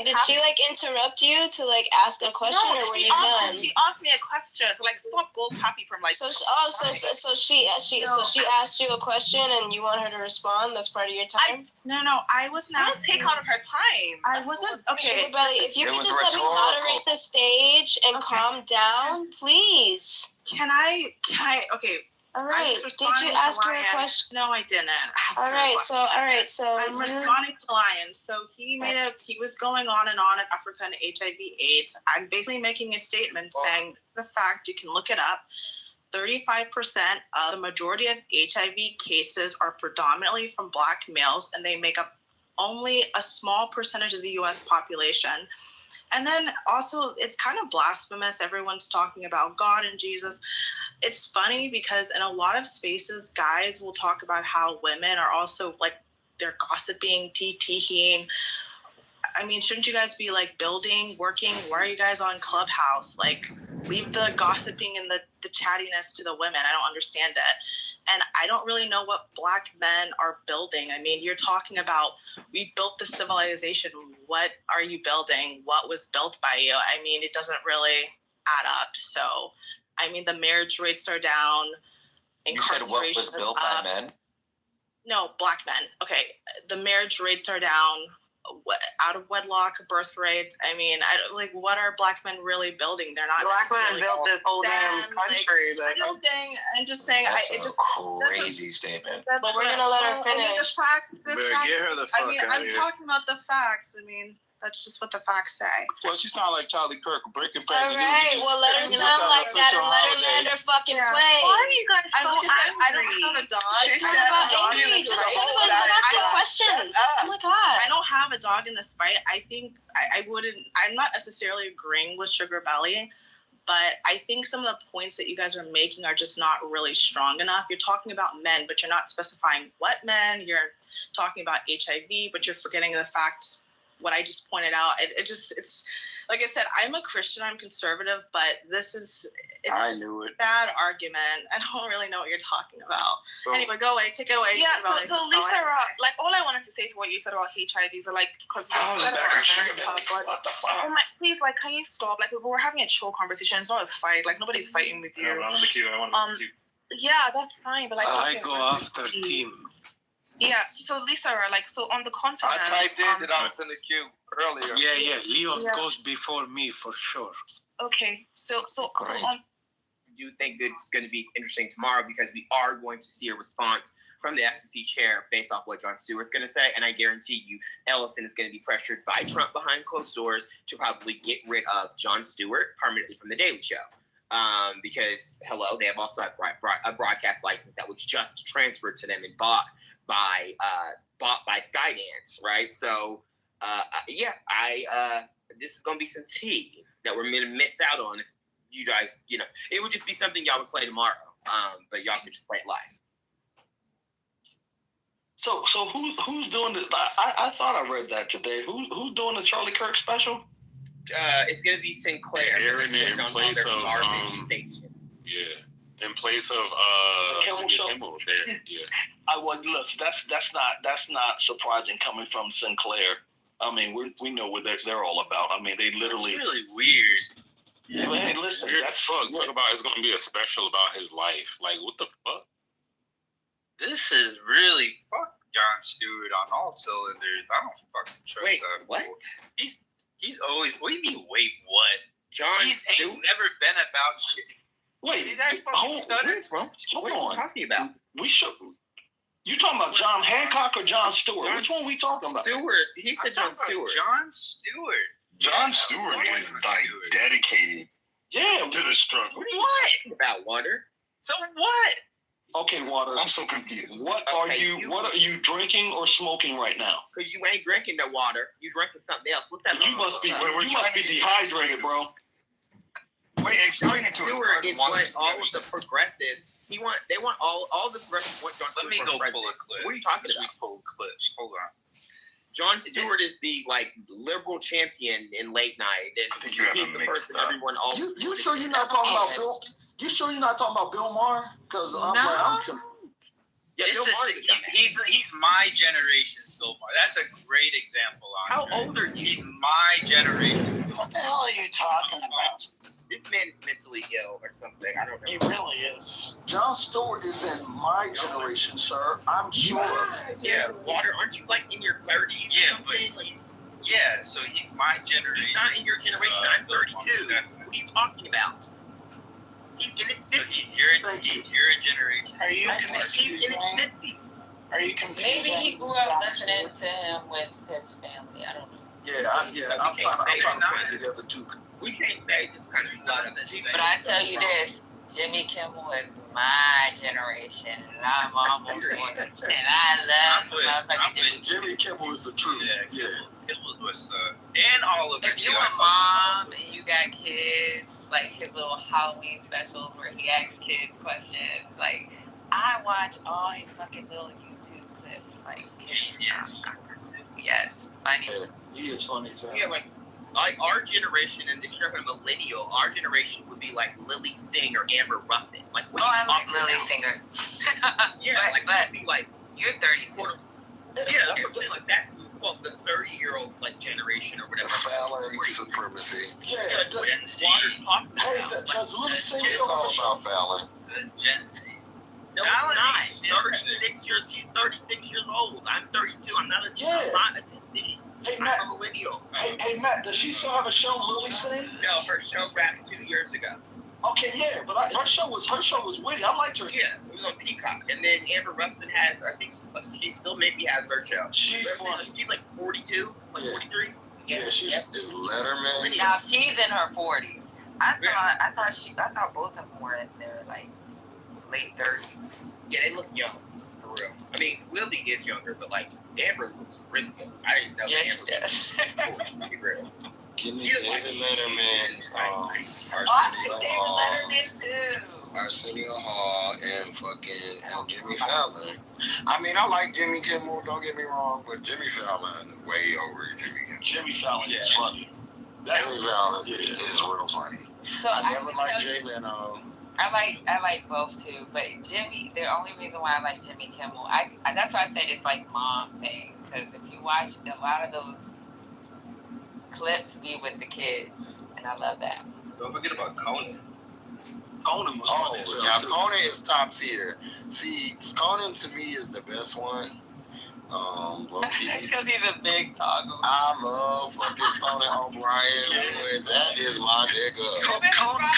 Did she interrupt you to like ask a question, or were you done? She asked me a question. So like, stop gold happy from like. So she asked you a question, and you want her to respond. That's part of your time. No, I wasn't Don't asking. take out of her time. I wasn't. Okay, Sugar Belly, if you could just let me moderate the stage and calm down, please. Can I? Okay. All right. Did you ask her a question? No, I didn't. All right. So I'm responding to Lion. So he was going on and on at Africa and HIV/AIDS. I'm basically making a statement saying the fact, you can look it up. 35% of the majority of HIV cases are predominantly from Black males, and they make up only a small percentage of the US population. And then also, it's kind of blasphemous. Everyone's talking about God and Jesus. It's funny because in a lot of spaces, guys will talk about how women are also like, they're gossiping, TTing. I mean, shouldn't you guys be like building, working? Why are you guys on Clubhouse? Like, leave the gossiping and the chattiness to the women. I don't understand it. And I don't really know what Black men are building. I mean, you're talking about, we built the civilization. What are you building? What was built by you? I mean, it doesn't really add up. So, I mean, the marriage rates are down. You said what was built by men? No, Black men. Okay. The marriage rates are down. Out of wedlock birth rates. I mean, what are Black men really building? They're not. Black men built this whole damn country. I'm just saying. That's a crazy statement. But we're gonna let her finish. I mean, the facts. Get her the fuck out of here. I'm talking about the facts. I mean, that's just what the facts say. Well, she sounds like Charlie Kirk, breaking All family right, news. well, let her sound like that and let her land her fucking plane. Why are you guys so angry? I don't have a dog. Just ask her questions. Oh my God. I don't have a dog in this fight. I think I wouldn't. I'm not necessarily agreeing with Sugar Belly, but I think some of the points that you guys are making are just not really strong enough. You're talking about men, but you're not specifying what men. You're talking about HIV, but you're forgetting the fact what I just pointed out. It's like I said, I'm a Christian, I'm conservative, but I knew it. Bad argument. I don't really know what you're talking about. Anyway, go away, take it away. Yeah, so Lisa, like all I wanted to say to what you said about HIV is like, because you said about America, but oh my, please, like, can you stop? Like, we're having a chill conversation. It's not a fight. Like, nobody's fighting with you. I'm in the queue. I want to be in the queue. Yeah, that's fine, but like, I go after team. Yeah, so Lisa, like, so on the continent. I typed in that I was in the queue earlier. Yeah. Leon goes before me for sure. Okay, so Great. I do think that it's going to be interesting tomorrow because we are going to see a response from the FCC chair based off what Jon Stewart's going to say, and I guarantee you Ellison is going to be pressured by Trump behind closed doors to probably get rid of Jon Stewart permanently from The Daily Show. Because, they have also a broadcast license that was just transferred to them and bought by bought by Skydance, right? So, this is gonna be some tea that we're gonna miss out on if you guys, it would just be something y'all would play tomorrow, but y'all could just play it live. So who's doing it? I thought I read that today. Who's doing the Charlie Kirk special? It's gonna be Sinclair. Aaron in place of in place of Kimmel there. Yeah. I would look. That's not surprising coming from Sinclair. I mean, we know what they're all about. I mean, they literally. It's really weird. Yeah, man, listen. Weird as fuck. Talk about it's gonna be a special about his life. Like, what the fuck? This is really fuck Jon Stewart on all cylinders. I don't fucking trust that. What? He's always. What do you mean? Wait, what? Jon Stewart ain't never been about shit. Wait, What are you talking about? We should. You talking about John Hancock or Jon Stewart? Which one are we talking about? Stewart. He said Jon Stewart. Jon Stewart. Jon Stewart is like dedicated to the struggle. What are you talking about, Water? So what? Okay, Water. I'm so confused. What are you drinking or smoking right now? Because you ain't drinking the water. You drinking something else. What's that? You must be dehydrated, bro. Wait, explain it to us. Stewart is what all of the progressives. They want all the progressives want Jon Stewart. Let me go pull a clip. What are you talking about? We pull clips. Hold on. Jon Stewart is the liberal champion in late night, and he's the person everyone always. You sure you're not talking about Bill? You sure you're not talking about Bill Maher? Because I'm Yeah, Bill Maher. He's my generation's Bill Maher. That's a great example. How old are you? He's my generation. What the hell are you talking about? This man is mentally ill or something. I don't know. He really is. Jon Stewart is in my generation, sir. I'm sure. Yeah, Water, aren't you in your 30s? Yeah, but so he's my generation. He's not in your generation. I'm 32. What are you talking about? He's in his 50s. You're a generation. Are you confused? He's in his 50s. Are you confused? Maybe he grew up listening to him with his family. I don't know. I'm trying to put it together too. We can't say this kind of stuff. But I tell you this, Jimmy Kimmel is my generation, and I'm almost 40, and I love Jimmy Kimmel is the truth. Yeah. Kimmel was and all of it. If you're a mom and you got kids, his little Halloween specials where he asks kids questions, I watch all his fucking little YouTube clips. Yes, funny. Yeah, he is funny. Yeah, our generation, and if you're talking millennial, our generation would be like Lily Singh or Amber Ruffin. I like Lily Singer. Yeah, but be you're 32. Yeah, that's what I'm saying. That's the 30-year-old generation or whatever. Fallon supremacy. Yeah, does Lily Singh It's all about Fallon. This Gen Z. No, it's not. She's 36 years old. I'm 32. I'm not a Gen Z. Hey, Matt. I'm a millennial. Hey, Matt, does she still have a show, Lily Singh? No, her show wrapped 2 years ago. Okay, yeah, but her show was witty. I liked her. Yeah, it was on Peacock. And then Amber Ruffin has, I think she still maybe has her show. She's funny. She's 42, 43. Yeah, she's is Letterman. Now she's in her 40s. I thought both of them were in their late 30s. Yeah, they look young, for real. I mean, Lily is younger, but Amber looks really good. I didn't know Yes, Amber was 40, to be real. Give me David Letterman, Arsenio Hall, and Jimmy Fallon. I mean, I like Jimmy Kimmel, don't get me wrong, but Jimmy Fallon way over Jimmy Kimmel. Jimmy Fallon is funny. Jimmy Fallon is real funny. So I never liked Jay Leno. I like both too, but Jimmy. The only reason why I like Jimmy Kimmel, that's why I said it's mom thing. Because if you watch a lot of those clips, be with the kids, and I love that. Don't forget about Conan. Conan was funny. Yeah, Conan is top tier. See, Conan to me is the best one. Because he's a big toggle. I love fucking Conan O'Brien. That is my nigga.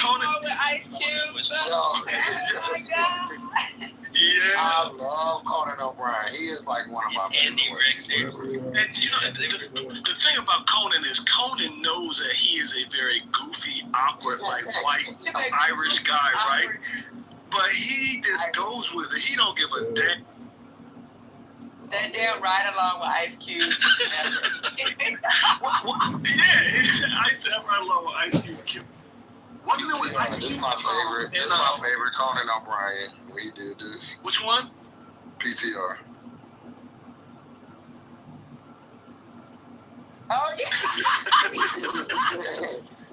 Conan with Ice Cube. Oh my God. Yeah. I love Conan O'Brien. He is one of my favorites. And the thing about Conan is Conan knows that he is a very goofy, awkward, white Irish guy, right? But he just goes with it. He don't give a damn. That damn ride along with Ice Cube. Yeah, I used to have ride along with Ice Cube. Wasn't it with Ice Cube? This is my favorite. This is my favorite Conan O'Brien. We did this. Which one? PTR. Oh yeah.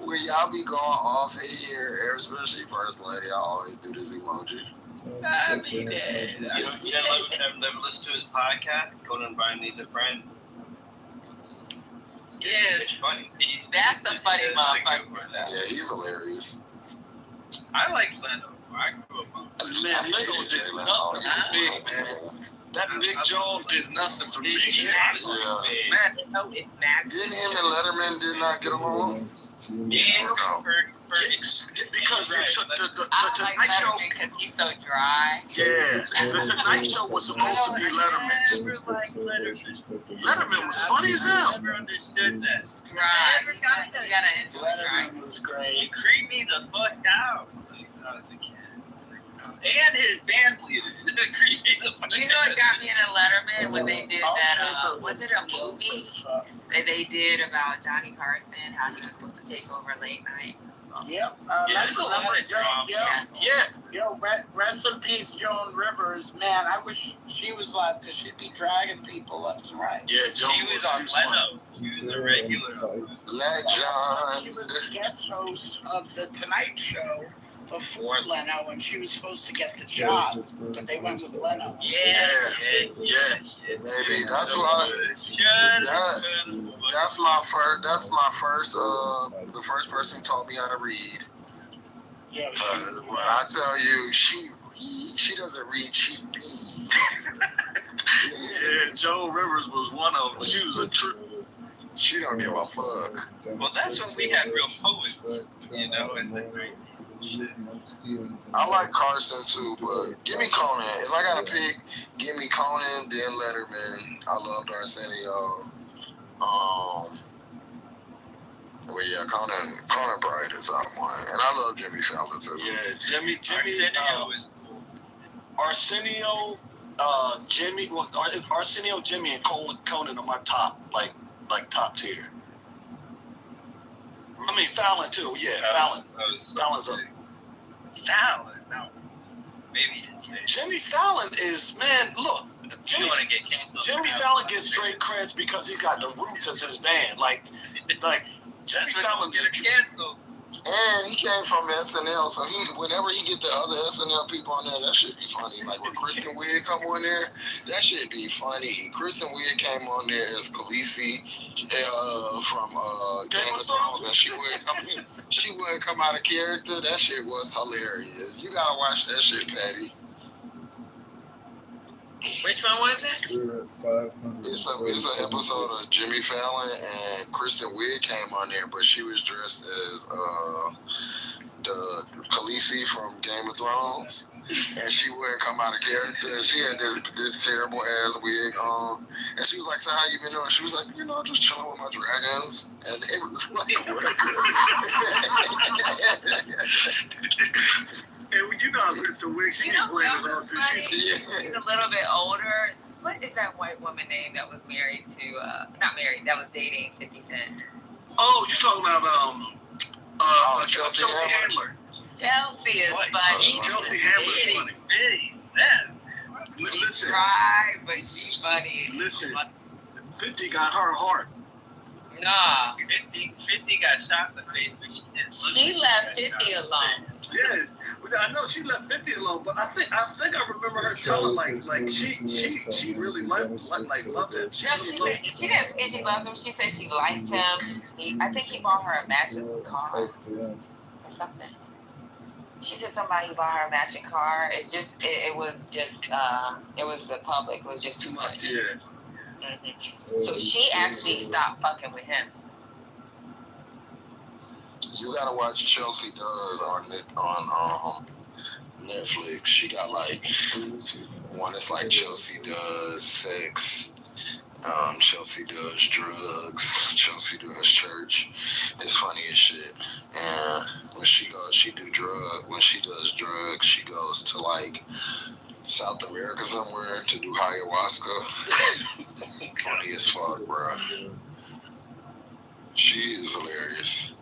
When y'all be going off here, especially First Lady, I always do this emoji. I mean it. You never listened to his podcast? Conan O'Brien Needs a Friend. Yeah, it's funny. That's the funny motherfucker. Yeah, he's hilarious. I like Leno. I grew up on Man, Leno did nothing for me, man. That big jaw did nothing for me. Yeah. No, it's not. Didn't him and Letterman did not get along? Yeah, because the I Tonight like Show. Letterman because he's so dry. Yeah, the Tonight Show was supposed to be Letterman's. Letterman was funny as hell. I never understood that. Dry. You gotta enjoy dry. Letterman was great. He creeped me the fuck out when I was a kid. And his band leader. You know what got me into Letterman when they did that, was it a movie that they did about Johnny Carson, how he was supposed to take over late night? Yep. There's a lot of drama. Yo, rest in peace, Joan Rivers. Man, I wish she was alive because she'd be dragging people left and right. Yeah, Joan She was on Leno. She was a regular. Let John. She was a guest host of The Tonight Show before Leno, and she was supposed to get the job, but they went with Leno. Yeah. Maybe that's why. That's my first. That's my first. The first person who taught me how to read. Yeah. When I tell you, she doesn't read. She reads. Yeah, Joan Rivers was one of them. She was a true. She don't give a fuck. Well, that's when we had real poets, you know, and I like Carson too, but give me Conan. If I gotta pick, give me Conan, then Letterman. I loved Arsenio. Well, yeah, Conan Bright is out of mine, and I love Jimmy Fallon too. Yeah, Jimmy. Arsenio, Jimmy. Well, Arsenio, Jimmy, and Conan are my top, like top tier. I mean Fallon too. Yeah, Fallon. Fallon's up. Fallon, no. Maybe it's Jimmy Fallon is, man, look. Jimmy Fallon gets straight creds because he's got the Roots as his band. Like Jimmy Fallon's canceled. And he came from SNL, so whenever he get the other SNL people on there, that should be funny. Like when Kristen Wiig come on there, that should be funny. Kristen Wiig came on there as Khaleesi from Game of Thrones, and she wouldn't come out of character. That shit was hilarious. You gotta watch that shit, Patty. Which one was it? It's an episode of Jimmy Fallon and Kristen Wiig came on there, but she was dressed as the Khaleesi from Game of Thrones, and she wouldn't come out of character. She had this terrible ass wig on, and she was like, "So how you been doing?" She was like, "Just chilling with my dragons," and it was like, and you know, Kristen Wiig, she can bring it on too. She's a little bit older. What is that white woman name that was married to, not married, that was dating 50 Cent? Oh, you're talking about Chelsea Handler. Chelsea is funny. Chelsea Handler is funny. Listen. Right, but she's funny. Listen, 50 got her heart. Nah. 50 got shot in the face, but she didn't. She left 50 alone. Yeah, I know she left 50 alone, but I think I remember her telling like she really loved him. She didn't say she loved him. She said she liked him. I think he bought her a matching car or something. She said somebody bought her a matching car. It's just it was the public. It was just too much. Yeah. Mm-hmm. So she actually stopped fucking with him. You gotta watch Chelsea Does on Netflix. She got like one that's like Chelsea Does Sex, Chelsea Does Drugs, Chelsea Does Church. It's funny as shit. And when she does drugs, she goes to like South America somewhere to do ayahuasca. Funny as fuck, bro. She is hilarious.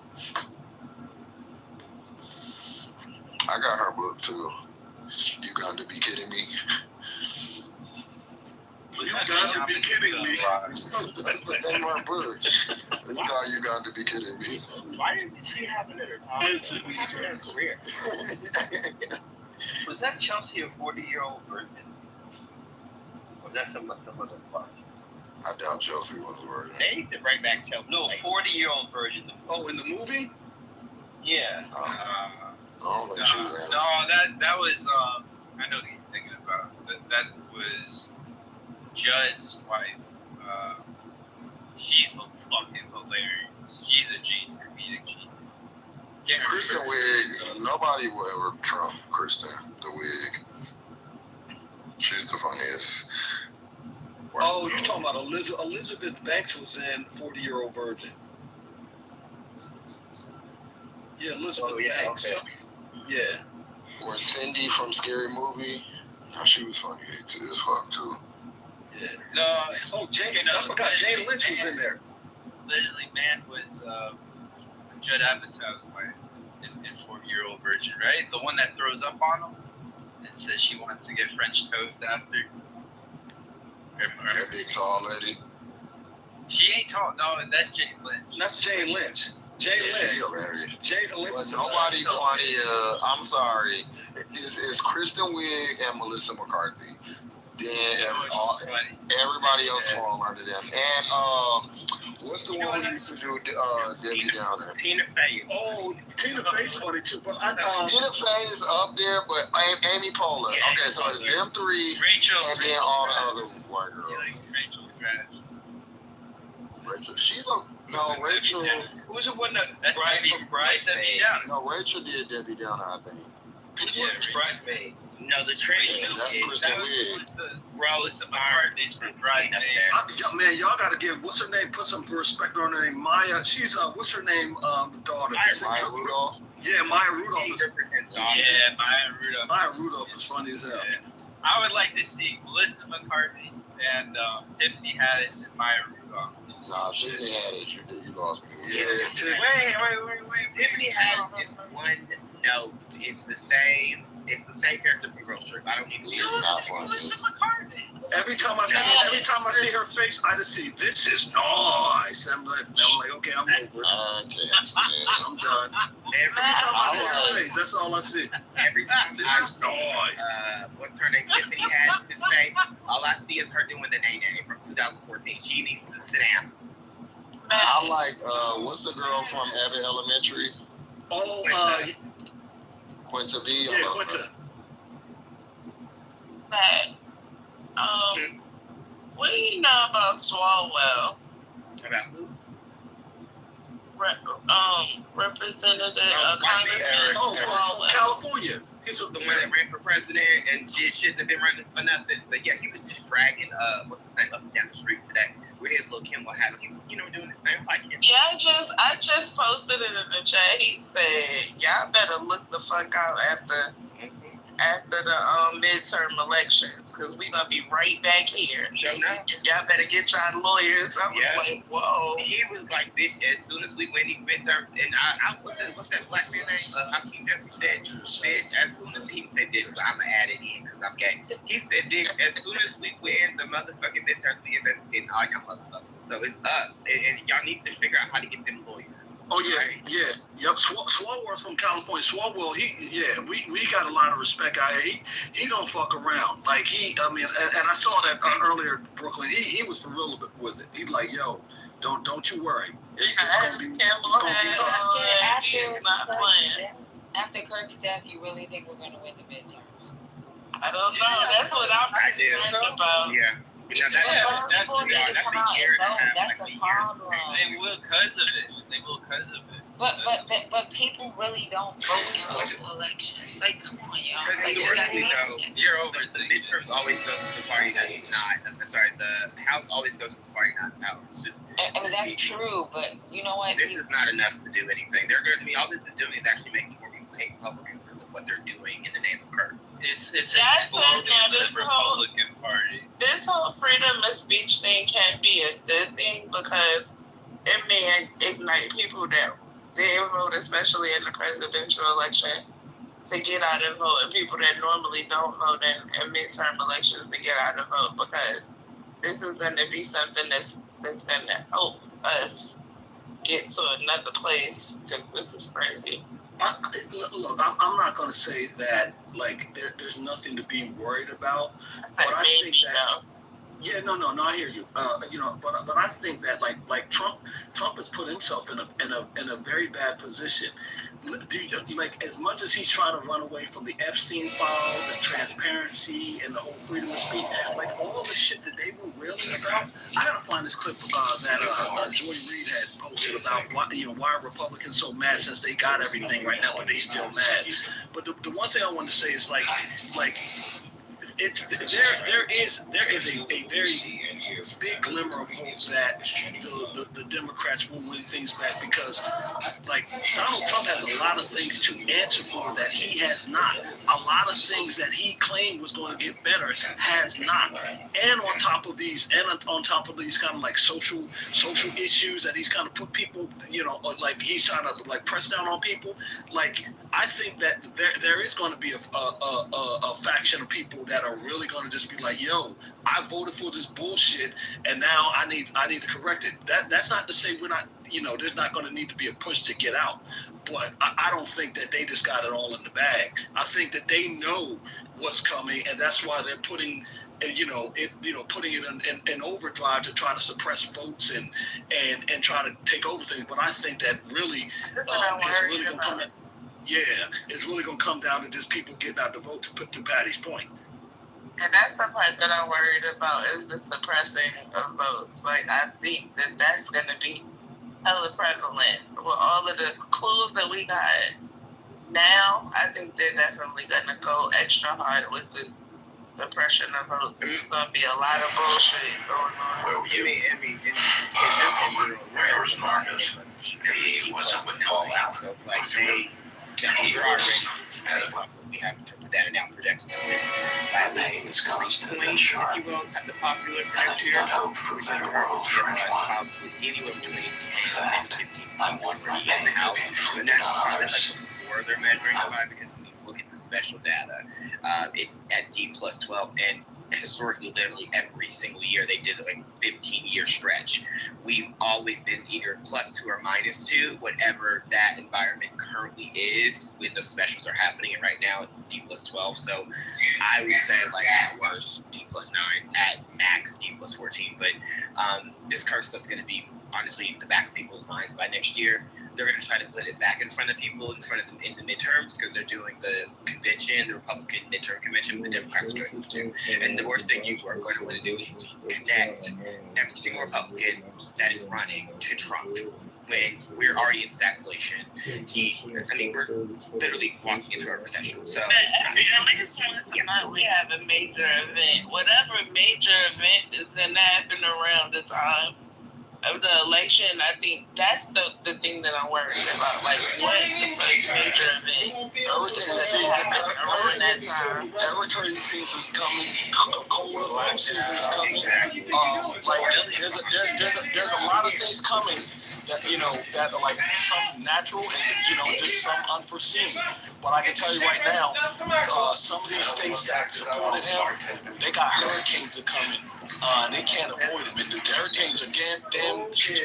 I got her book too. You got to be kidding me. You got to be kidding me. That's the name of her book. It's called You Got to Be Kidding Me. Why didn't she have it in her career? Was that Chelsea a 40-year-old virgin? Or was that some other fuck? I doubt Chelsea was a virgin. They need to bring back Chelsea. No, 40-year-old virgin. Oh, in the movie? Yeah. I don't think she was. No, that was I know what you're thinking about. That was Judd's wife. She's fucking hilarious. She's a genius, comedic genius. Kristen Wiig, nobody will ever trump Kristen, the wig. She's the funniest. Oh, you're talking about Elizabeth Banks was in 40-Year-Old Virgin. Yeah, Elizabeth Banks. Okay. Yeah. Or Cindy from Scary Movie. No, she was funny as fuck too. Yeah. No. Oh, I forgot Jane Lynch was in there. Leslie Mann was Judd Apatow's wife in 40-Year-Old Virgin, right? The one that throws up on him and says she wants to get French toast after. That big tall lady. She ain't tall. No, that's Jane Lynch. That's Jane Lynch. Jane Lynch. Hilarious. Jane Lynch. But nobody funny. I'm sorry. It's Kristen Wiig and Melissa McCarthy. Then everybody else fall under them. And what's the one who used to do Debbie Downer? Tina Fey. Oh, Tina Fey's funny too. But Tina Fey is up there, but Amy Poehler. Yeah, okay, so it's them three, and then all the other white girls. Rachel Trash. Rachel, she's a Rachel. Who's the one that Debbie Downer. No, Rachel did Debbie Downer, I think. Yeah, Bridesmaids. No, the training. That's Kristen Wiig. Bro, it's the McCartney's for Bridesmaids. Man, y'all gotta give what's her name? Put some respect on her name. Maya. She's what's her name? The daughter. Maya Rudolph. Yeah, Maya Rudolph is. Yeah, Maya Rudolph. Maya Rudolph is funny as hell. Yeah. I would like to see Melissa McCarthy and Tiffany Haddish and Maya Rudolph. Nah, Tiffany Haddish, you lost me. Yeah, Wait. Tiffany Haddish is one note. It's the same character from Girl Trip. I don't need to see it. Every time I see her face, I just see this is nice. I'm like, okay, I'm over it. I'm done. Every time I see her face, that's all I see. Every time this is nice. What's her name? Tiffany Haddish's face. All I see is her doing the Nay from 2014. She needs to sit down. I like what's the girl from Abbott Elementary? Oh, Quinta B. Yeah, Quinta. But what do you know about Swalwell? About who? Representative Congressman Swalwell. California. He's the one that ran for president and shouldn't have been running for nothing. But yeah, he was just dragging what's his name up and down the street today. Where his little Kimball had him. He was, doing this thing like him. Yeah, I just posted it in the chat. He said, y'all better look the fuck out after the midterm elections, because we're going to be right back here. Y'all better get y'all lawyers. I was like, whoa. He was like, bitch, as soon as we win these midterms, and I what's that black man name? Hakeem Jeffrey said, bitch, as soon as he said this, but I'm going to add it in because I'm gay. He said, bitch, as soon as we win the motherfucking midterms, we investigate all y'all motherfuckers. So it's up, and y'all need to figure out how to get them lawyers. Oh yeah. Yep. Swalwell from California. Swalwell, we got a lot of respect out here. He don't fuck around. Like and I saw that earlier, Brooklyn. He was for real with it. He's like, yo, don't you worry. It's gonna be After Kirk's death, you really think we're gonna win the midterms? I don't know. That's what I'm concerned about. Yeah. That's a year and a half. That's the problem. They will because of it. But people really don't vote in local elections. Like, come on, y'all. You're over. The midterms always goes to the party that's not. I'm sorry. The House always goes to the party not in power. It's just. I mean, that's true, but you know what? This is not enough to do anything. They're going to be. All this is doing is actually making more people hate Republicans because of what they're doing in the name of Kirk. It's exploding the Republican Party. This whole freedom of speech thing can be a good thing because it may ignite people that didn't vote, especially in the presidential election, to get out and vote, and people that normally don't vote in midterm elections to get out and vote, because this is going to be something that's going to help us get to another place. This is crazy. Look, I'm not going to say that like there's nothing to be worried about. I think that. Yeah, no, I hear you. But I think that like Trump has put himself in a very bad position. Like as much as he's trying to run away from the Epstein files and transparency and the whole freedom of speech, like all the shit that they were really about. I gotta find this clip that Joy Reid had posted about why are Republicans so mad since they got everything right now, but they still mad. But the one thing I want to say is like. There is a very big glimmer of hope that the Democrats will win things back because like Donald Trump has a lot of things to answer for that he has not. A lot of things that he claimed was going to get better has not. And on top of these kind of like social issues that he's kind of put people, like he's trying to like press down on people. Like I think that there is going to be a faction of people that are really going to just be like, yo, I voted for this bullshit and now I need to correct it. That's not to say we're not, there's not going to need to be a push to get out, but I don't think that they just got it all in the bag. I think that they know what's coming, and that's why they're putting putting it in overdrive to try to suppress votes and try to take over things. But I think that really it's really going to come. Yeah, it's really going to come down to just people getting out the vote, to Patty's point. And that's the part that I'm worried about is the suppressing of votes. Like, I think that that's going to be hella prevalent. With all of the clues that we got now, I think they're definitely going to go extra hard with the suppression of votes. There's going to be a lot of bullshit going on. Well, I mean, in general, where's Marcus? He wasn't with Fallout. So it's like, we're already we have to put that down projected to win by at least 3 points, if you will, at the popular prediction. Which is probably anywhere between 10 and 15 seats where you get in the House. And that's probably like before they're measuring by, because when you look at the special data, it's at D+12, and historically, literally every single year, they did like 15-year stretch. We've always been either +2 or -2, whatever that environment currently is when the specials are happening. And right now it's D+12. So I would say like at worst D+9, at max D+14. But this Kirk stuff's going to be honestly in the back of people's minds by next year. They're going to try to put it back in front of people, in front of them in the midterms, because they're doing the convention, the Republican midterm convention, the Democrats are doing it too. And the worst thing you are going to want to do is connect every single Republican that is running to Trump when we're already in stagflation. We're literally walking into a recession. So at least once a month we have a major event. Whatever major event is going to happen around the time of the election, I think that's the thing that I'm worried about. Like, what the first major event? Hurricane season's coming. Cold season's coming. There's a lot of things coming that are like some natural and just some unforeseen. But I can tell you right now, some of these states that supported him, they got hurricanes are coming. And they can't avoid them. And the hurricanes are damn sure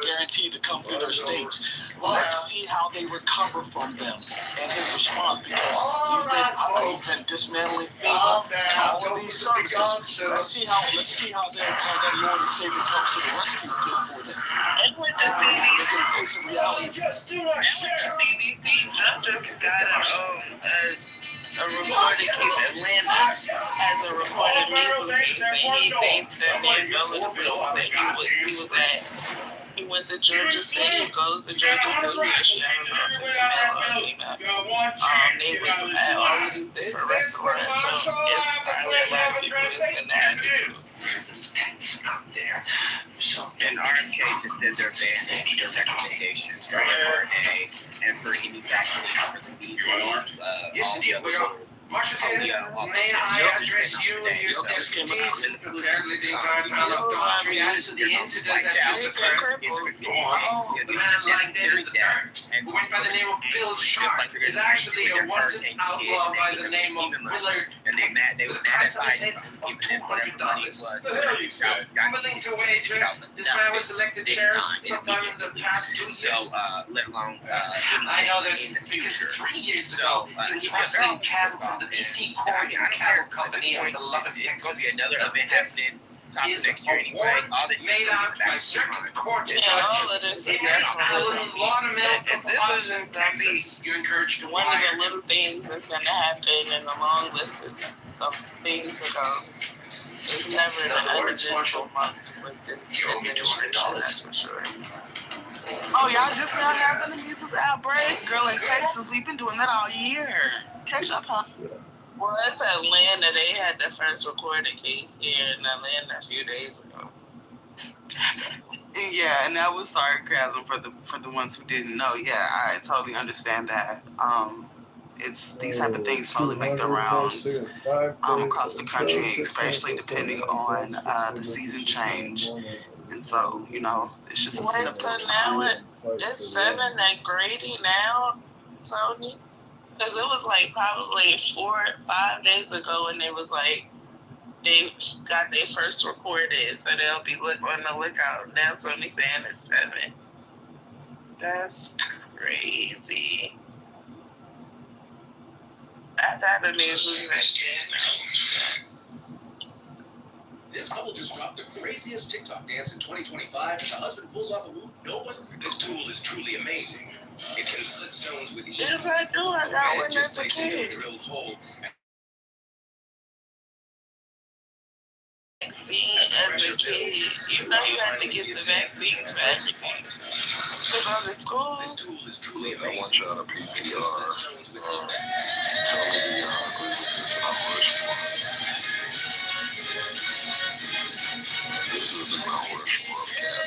guaranteed to come through their states. Let's see how they recover from them and his response, because he's been dismantling FEMA and all of these services. Let's see how their Lord and Savior comes to the rescue for them. And with the CDC, just got a reported case. Atlanta has a reported measles case, and he thinks that the availability that he went to Georgia State. He goes to Georgia State. They was at all of these different restaurants, so it's probably a lot of people that's gonna have it. And RFK just said they're banning their recommendations for mRNA and for any vaccine for the measles, all the other Marcia may I address you and your deputies? Apparently the entire town of Daughtry as to the incident that just occurred. A man like that in the dirt, who went by the name of Bill Sharp, is actually a wanted outlaw by the name of Willard. And they were mad at Biden, even if whatever money was. The hell you said? I'm willing to wager this man was elected sheriff sometime in the past 2 years. So, let alone, I know this because 3 years ago, he was rustling cattle from the BC Corn Cattle Company in Lubbock, Texas. There's going to be another event happening top of next year anyway. All that made out by circuit court judge. All of this is Laudermill of Austin, Texas. You encouraged to one of the little things that's going to happen in the long list of things that go. It's never an individual month with this. You owe me $200 for sure. Oh, y'all just now having the measles outbreak? Girl, in Texas, we've been doing that all year. Catch up, huh? Well, it's Atlanta. They had the first recorded case here in Atlanta a few days ago. Yeah, and that was sarcasm for the ones who didn't know. Yeah, I totally understand that. It's these type of things totally make the rounds across the country, especially depending on the season change. And so, you know, it's just a Wait, so now it's 7 at Grady now, Tony? Because it was like probably 4 or 5 days ago, and it was like they got their first reported, so they'll be on the lookout. Now Tony's saying it's 7. That's crazy. I thought the news was vaccine. This couple just dropped the craziest TikTok dance in 2025 as the husband pulls off a move no one. This tool is truly amazing. It can split stones with ease. Yes, I do. I got one just as a placed into a kid. drilled hole. Vaccine as a kid. You know you have to get the vaccines for everything. To go to school. This tool is truly amazing. I want y'all to PTR. Tell me do y'all agree with this Rushmore? This is the Mount Rushmore of Cap.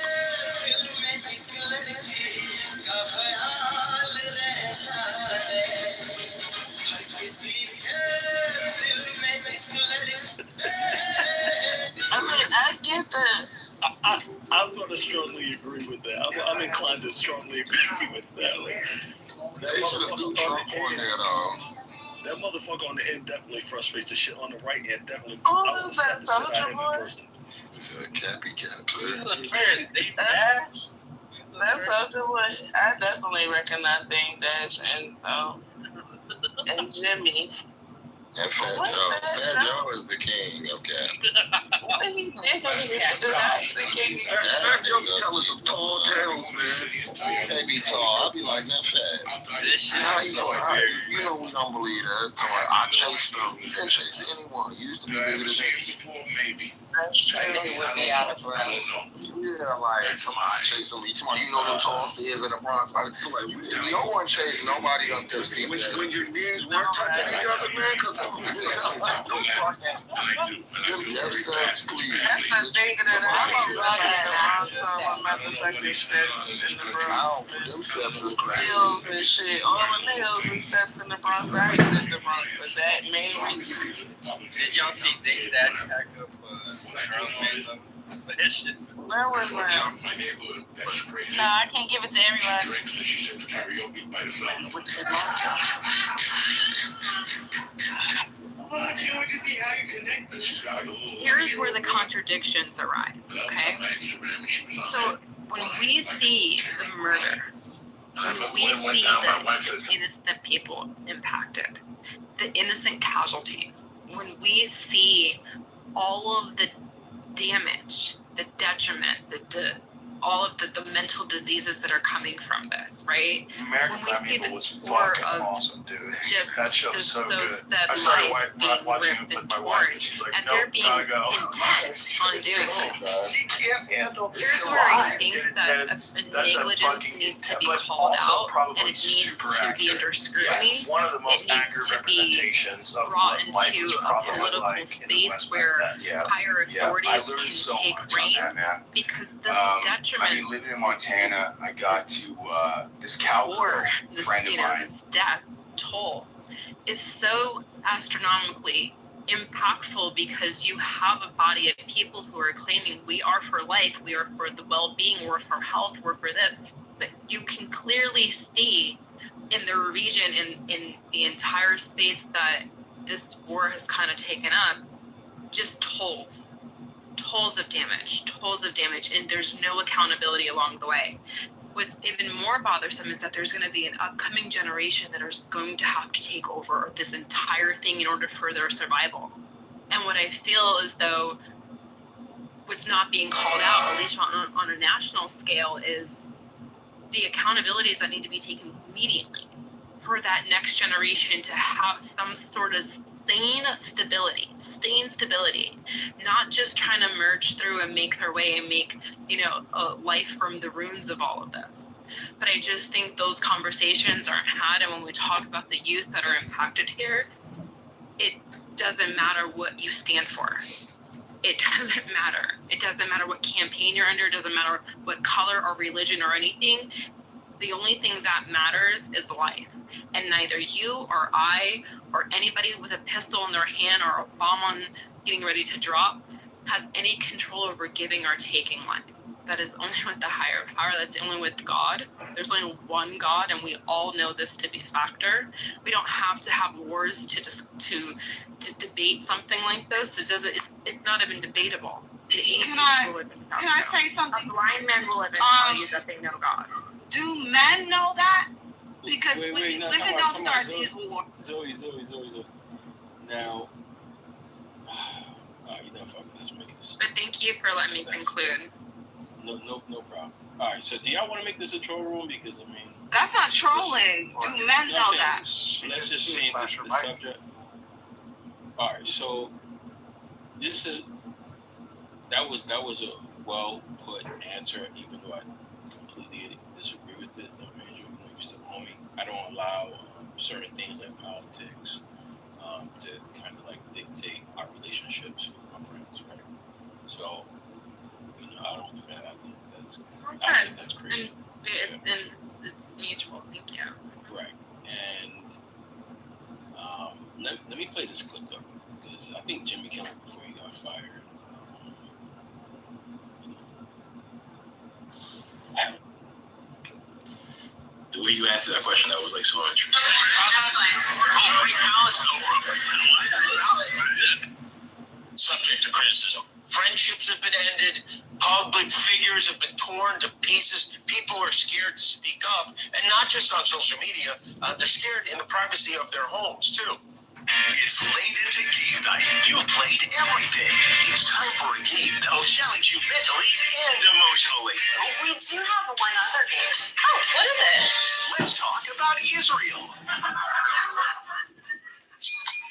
I mean, I get that. I'm going to strongly agree with that. I'm inclined to strongly agree with that. That motherfucker on the end definitely frustrates the shit on the right end. Definitely. Oh, is that Soldier Boy? Yeah, Cappy Caps. That's Soldier Boy. I definitely recognize Dame Dash and Jimmy. And Fat Joe. Fat Joe is the king of Cap. What he did? Fat Joe can tell us some tall tales, man. They be tall. I be like, man, Fat. How you know we don't believe that. So I chased him. He didn't chase anyone. He used to be bigger than me. That's true. He would be out of breath. Yeah, like, somebody chase him. You know them tall stairs in the Bronx. Like, no one chased nobody up there, Steve. When your knees weren't touching each other, man, because them death steps, please. That's not thinking that I'm about some motherfucking steps in the Bronx. Them steps is crazy. Hills and shit. All the hills and steps in the Bronx. I ain't in the Bronx, but that main reason. Did y'all see Dave Dash pack up but that shit? Where was that? My neighborhood. That's crazy. No, I can't give it to everybody. Drinks that she said karaoke by herself. I can't wait to see how you connect this. Here's where the contradictions arise, okay? So when we see the murder, when we see the innocent people impacted, the innocent casualties, when we see all of the damage, the detriment, all of the mental diseases that are coming from this, right? American when we see the was core fucking of awesome, dude. just That show's so good. those that I started life being watching ripped it and with my torn, wife, and she's like, and "Nope, they're being gotta go." intent on doing it. She can't handle Here's where I think that a negligence needs to be called out, and it needs to be under scrutiny. One of the most It needs accurate to be representations of brought what life into is a probably political like in the space West where back then. higher authorities I learned can so take much on reign, that, man. because this I detriment mean, living in Montana, I got to this cowgirl or this, friend of mine. this death toll is so astronomically impactful because you have a body of people who are claiming we are for life, we are for the well-being, we're for health, we're for this. But you can clearly see in the region, in the entire space that this war has kind of taken up, just tolls of damage, and there's no accountability along the way. What's even more bothersome is that there's going to be an upcoming generation that is going to have to take over this entire thing in order for their survival. And what I feel is though what's not being called out, at least on a national scale, is the accountabilities that need to be taken immediately for that next generation to have some sort of sane stability, not just trying to merge through and make their way and make, a life from the ruins of all of this. But I just think those conversations aren't had. And when we talk about the youth that are impacted here, it doesn't matter what you stand for. It doesn't matter. It doesn't matter what campaign you're under. It doesn't matter what color or religion or anything. The only thing that matters is life. And neither you or I or anybody with a pistol in their hand or a bomb on getting ready to drop has any control over giving or taking life. That is only with the higher power. That's only with God. There's only one God, and we all know this to be a factor. We don't have to have wars to just debate something like this. It's not even debatable. Can I say something? A blind man will even tell you that they know God. Do men know that? Because women don't start these wars. Zoe. Now, let's make this. But thank you for letting me conclude. No problem. All right, so do y'all want to make this a troll room? Because that's not trolling. Do men know that? Let's just change the subject. All right, so that was a well put answer, even though I completely disagree with it. Andrew, you still know me. I don't allow certain things like politics to kind of like dictate our relationships with my friends, right? So, I don't do that. I think that's crazy. And it's mutual. Thank you. Right. And let me play this clip though, because I think Jimmy Kimmel, before he got fired, the way you answered that question, that was like so untrue. Subject to criticism. Friendships have been ended. Public figures have been torn to pieces. People are scared to speak up, and not just on social media. They're scared in the privacy of their homes too. It's late into game night. You've played everything. It's time for a game that'll challenge you mentally and emotionally. We do have one other game. Oh, what is it? Let's talk about Israel.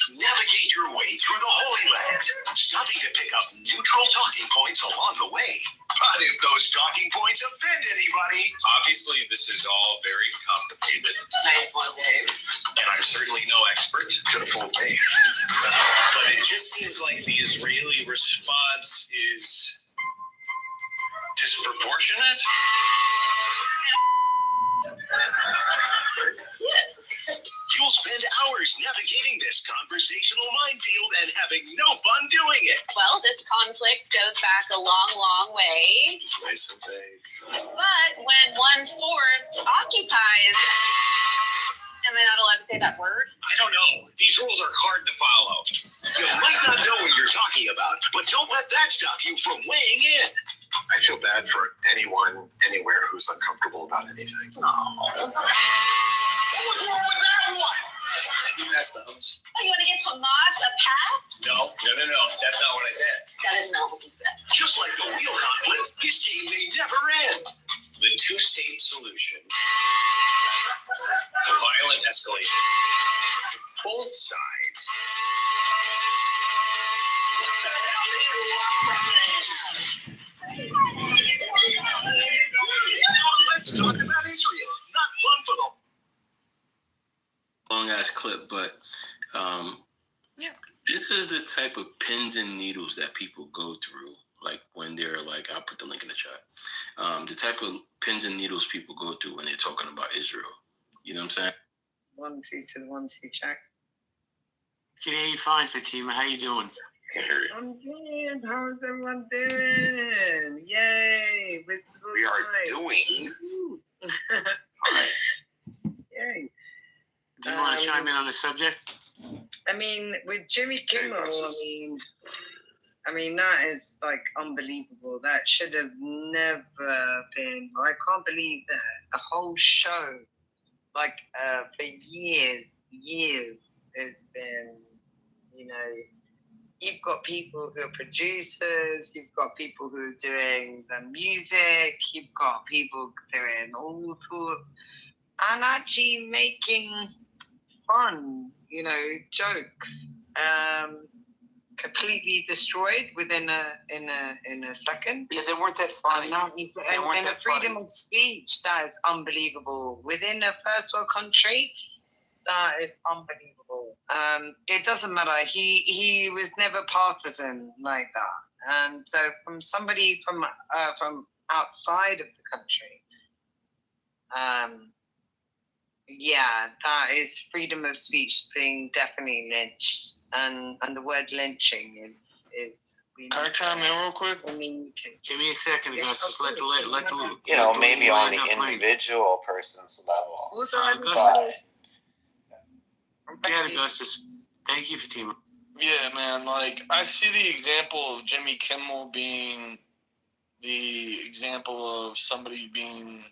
Navigate your way through the Holy Land, stopping to pick up neutral talking points along the way. But if those talking points offend anybody... Obviously, this is all very complicated. Nice one, Dave. And I'm certainly no expert. Good full day. But it just seems like the Israeli response is disproportionate. You'll spend hours navigating this conversational minefield and having no fun doing it. Well, this conflict goes back a long, long way. Nice and vague. But when one force occupies... Am I not allowed to say that word? I don't know. These rules are hard to follow. You might not know what you're talking about, but don't let that stop you from weighing in. I feel bad for anyone, anywhere who's uncomfortable about anything. Aww. What's wrong with that one? That's the host. Oh, you want to give Hamas a pass? No. That's not what I said. That is not what he said. Just like the real conflict, this game may never end. The two-state solution. The violent escalation. Both sides. Let's talk about Israel, not fun for them. Long ass clip, but this is the type of pins and needles that people go through. Like when they're like, I'll put the link in the chat. The type of pins and needles people go through when they're talking about Israel. You know what I'm saying? 1 2 to the 1 2 check. Can hear you fine, Fatima. How you doing? I'm good. How's everyone doing? Yay! We are doing. Yay! Do you want to chime in on the subject? I mean, with Jimmy Kimmel, I mean that is like unbelievable. That should have never been. I can't believe that a whole show, like for years, it's been, you know. You've got people who are producers, you've got people who are doing the music, you've got people doing all sorts, and actually making fun, you know, jokes, completely destroyed within a second. Yeah, they weren't that funny. And the freedom of speech, that is unbelievable. Within a first world country, that is unbelievable. It doesn't matter. He was never partisan like that, and so from somebody from outside of the country, yeah, that is freedom of speech being definitely lynched, and the word lynching is. Can I chime in real quick? Give me a second, guys. Just let the you know, maybe on the individual person's level. Yeah, Augustus. Thank you, Fatima. Yeah, man. Like, I see the example of Jimmy Kimmel being the example of somebody being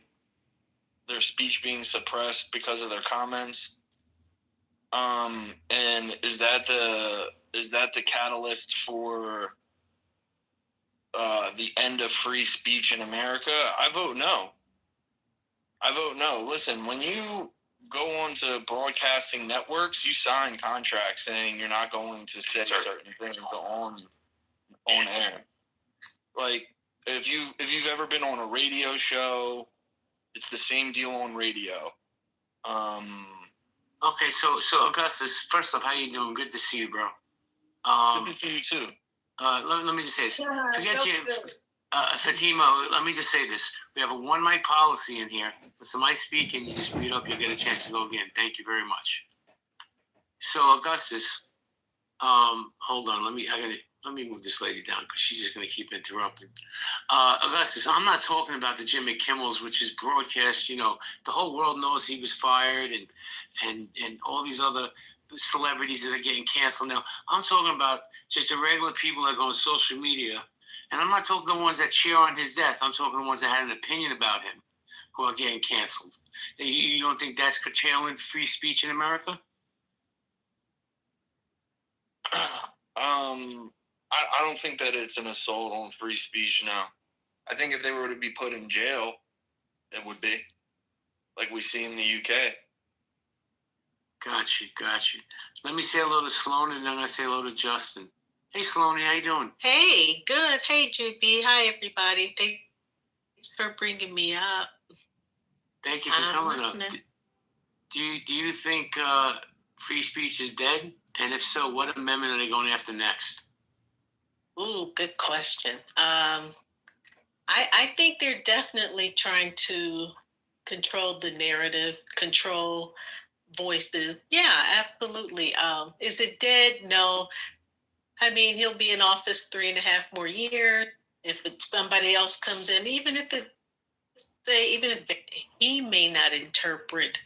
their speech being suppressed because of their comments. And is that the catalyst for the end of free speech in America? I vote no. Listen, when you go on to broadcasting networks, you sign contracts saying you're not going to say certain things on air. Like, if you've ever been on a radio show, it's the same deal on radio. Okay, so Augustus, first off, how you doing? Good to see you, bro. It's good to see you too. Let me just say this. Forget you, Fatima. Let me just say this. We have a one mic policy in here. With somebody speaking, you just mute up. You'll get a chance to go again. Thank you very much. So Augustus, hold on. Let me move this lady down because she's just going to keep interrupting. Augustus, I'm not talking about the Jimmy Kimmels, which is broadcast. You know, the whole world knows he was fired, and all these other celebrities that are getting canceled now. I'm talking about just the regular people that go on social media, and I'm not talking the ones that cheer on his death. I'm talking the ones that had an opinion about him who are getting canceled. You don't think that's curtailing free speech in America? I don't think that it's an assault on free speech now. I think if they were to be put in jail, it would be. Like we see in the UK. Got you. Let me say hello to Sloan, and then I'm going to say hello to Justin. Hey, Sloan, how you doing? Hey, good. Hey, JB. Hi, everybody. Thanks for bringing me up. Thank you for coming up. Do you think free speech is dead? And if so, what amendment are they going after next? Ooh, good question. I think they're definitely trying to control the narrative, control voices. Yeah, absolutely. Is it dead? No. I mean, he'll be in office 3.5 more years. If somebody else comes in, even if he may not interpret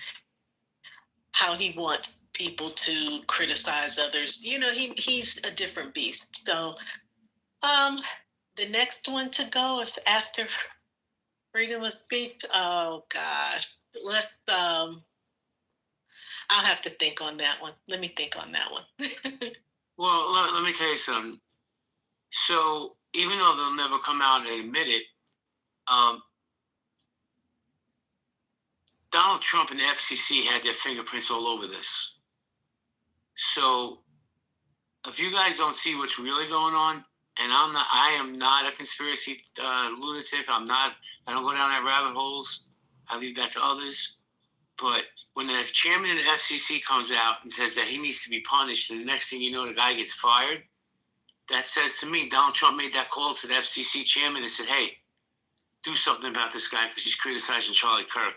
how he wants people to criticize others. You know, he's a different beast. So, the next one to go after freedom of speech. Oh gosh, I'll have to think on that one. Let me think on that one. Well, let me tell you something. So even though they'll never come out and admit it, Donald Trump and the FCC had their fingerprints all over this. So if you guys don't see what's really going on, and I am not a conspiracy lunatic. I don't go down that rabbit holes. I leave that to others. But when the chairman of the FCC comes out and says that he needs to be punished, and the next thing you know, the guy gets fired, that says to me, Donald Trump made that call to the FCC chairman and said, hey, do something about this guy because he's criticizing Charlie Kirk.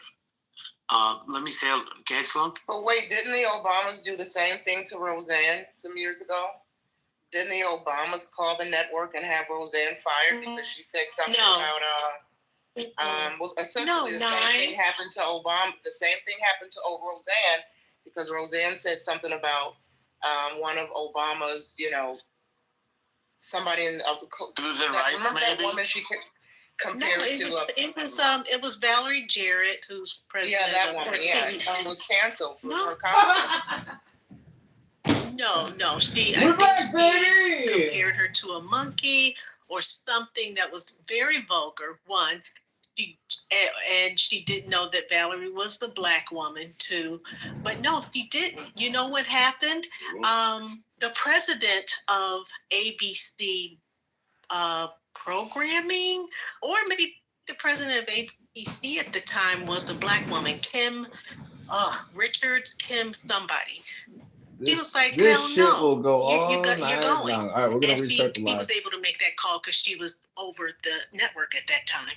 Let me say, okay, Sloan? But wait, didn't the Obamas do the same thing to Roseanne some years ago? Didn't the Obamas call the network and have Roseanne fired because she said something about well, essentially the same thing happened to Obama. The same thing happened to Roseanne because Roseanne said something about one of Obama's, somebody in Susan Rice, remember maybe? that woman she compared it was Valerie Jarrett who's president. Yeah, that woman. Yeah, she was canceled for her comment. No, she compared her to a monkey or something that was very vulgar. One, she didn't know that Valerie was the black woman too, but no, she didn't. You know what happened? The president of ABC programming, or maybe the president of ABC at the time was a black woman, Kim Richards, Kim somebody. He was like, this hell shit no. will go You're all night going. long. All right, we're gonna restart the He live. was able to make that call because she was over the network at that time.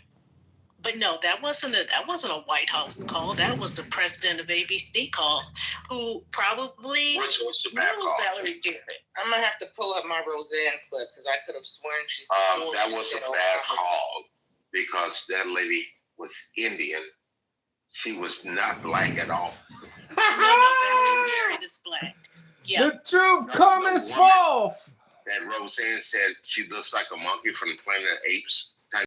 But no, that wasn't a White House call. That was the president of ABC call, who probably What's the bad call? Valerie Jarrett. I'm gonna have to pull up my Roseanne clip because I could have sworn she said That was a bad call because that lady was Indian. She was not black at all. No, Valerie Jarrett is black. Yeah. The truth coming forth. That Roseanne said she looks like a monkey from the Planet of the Apes.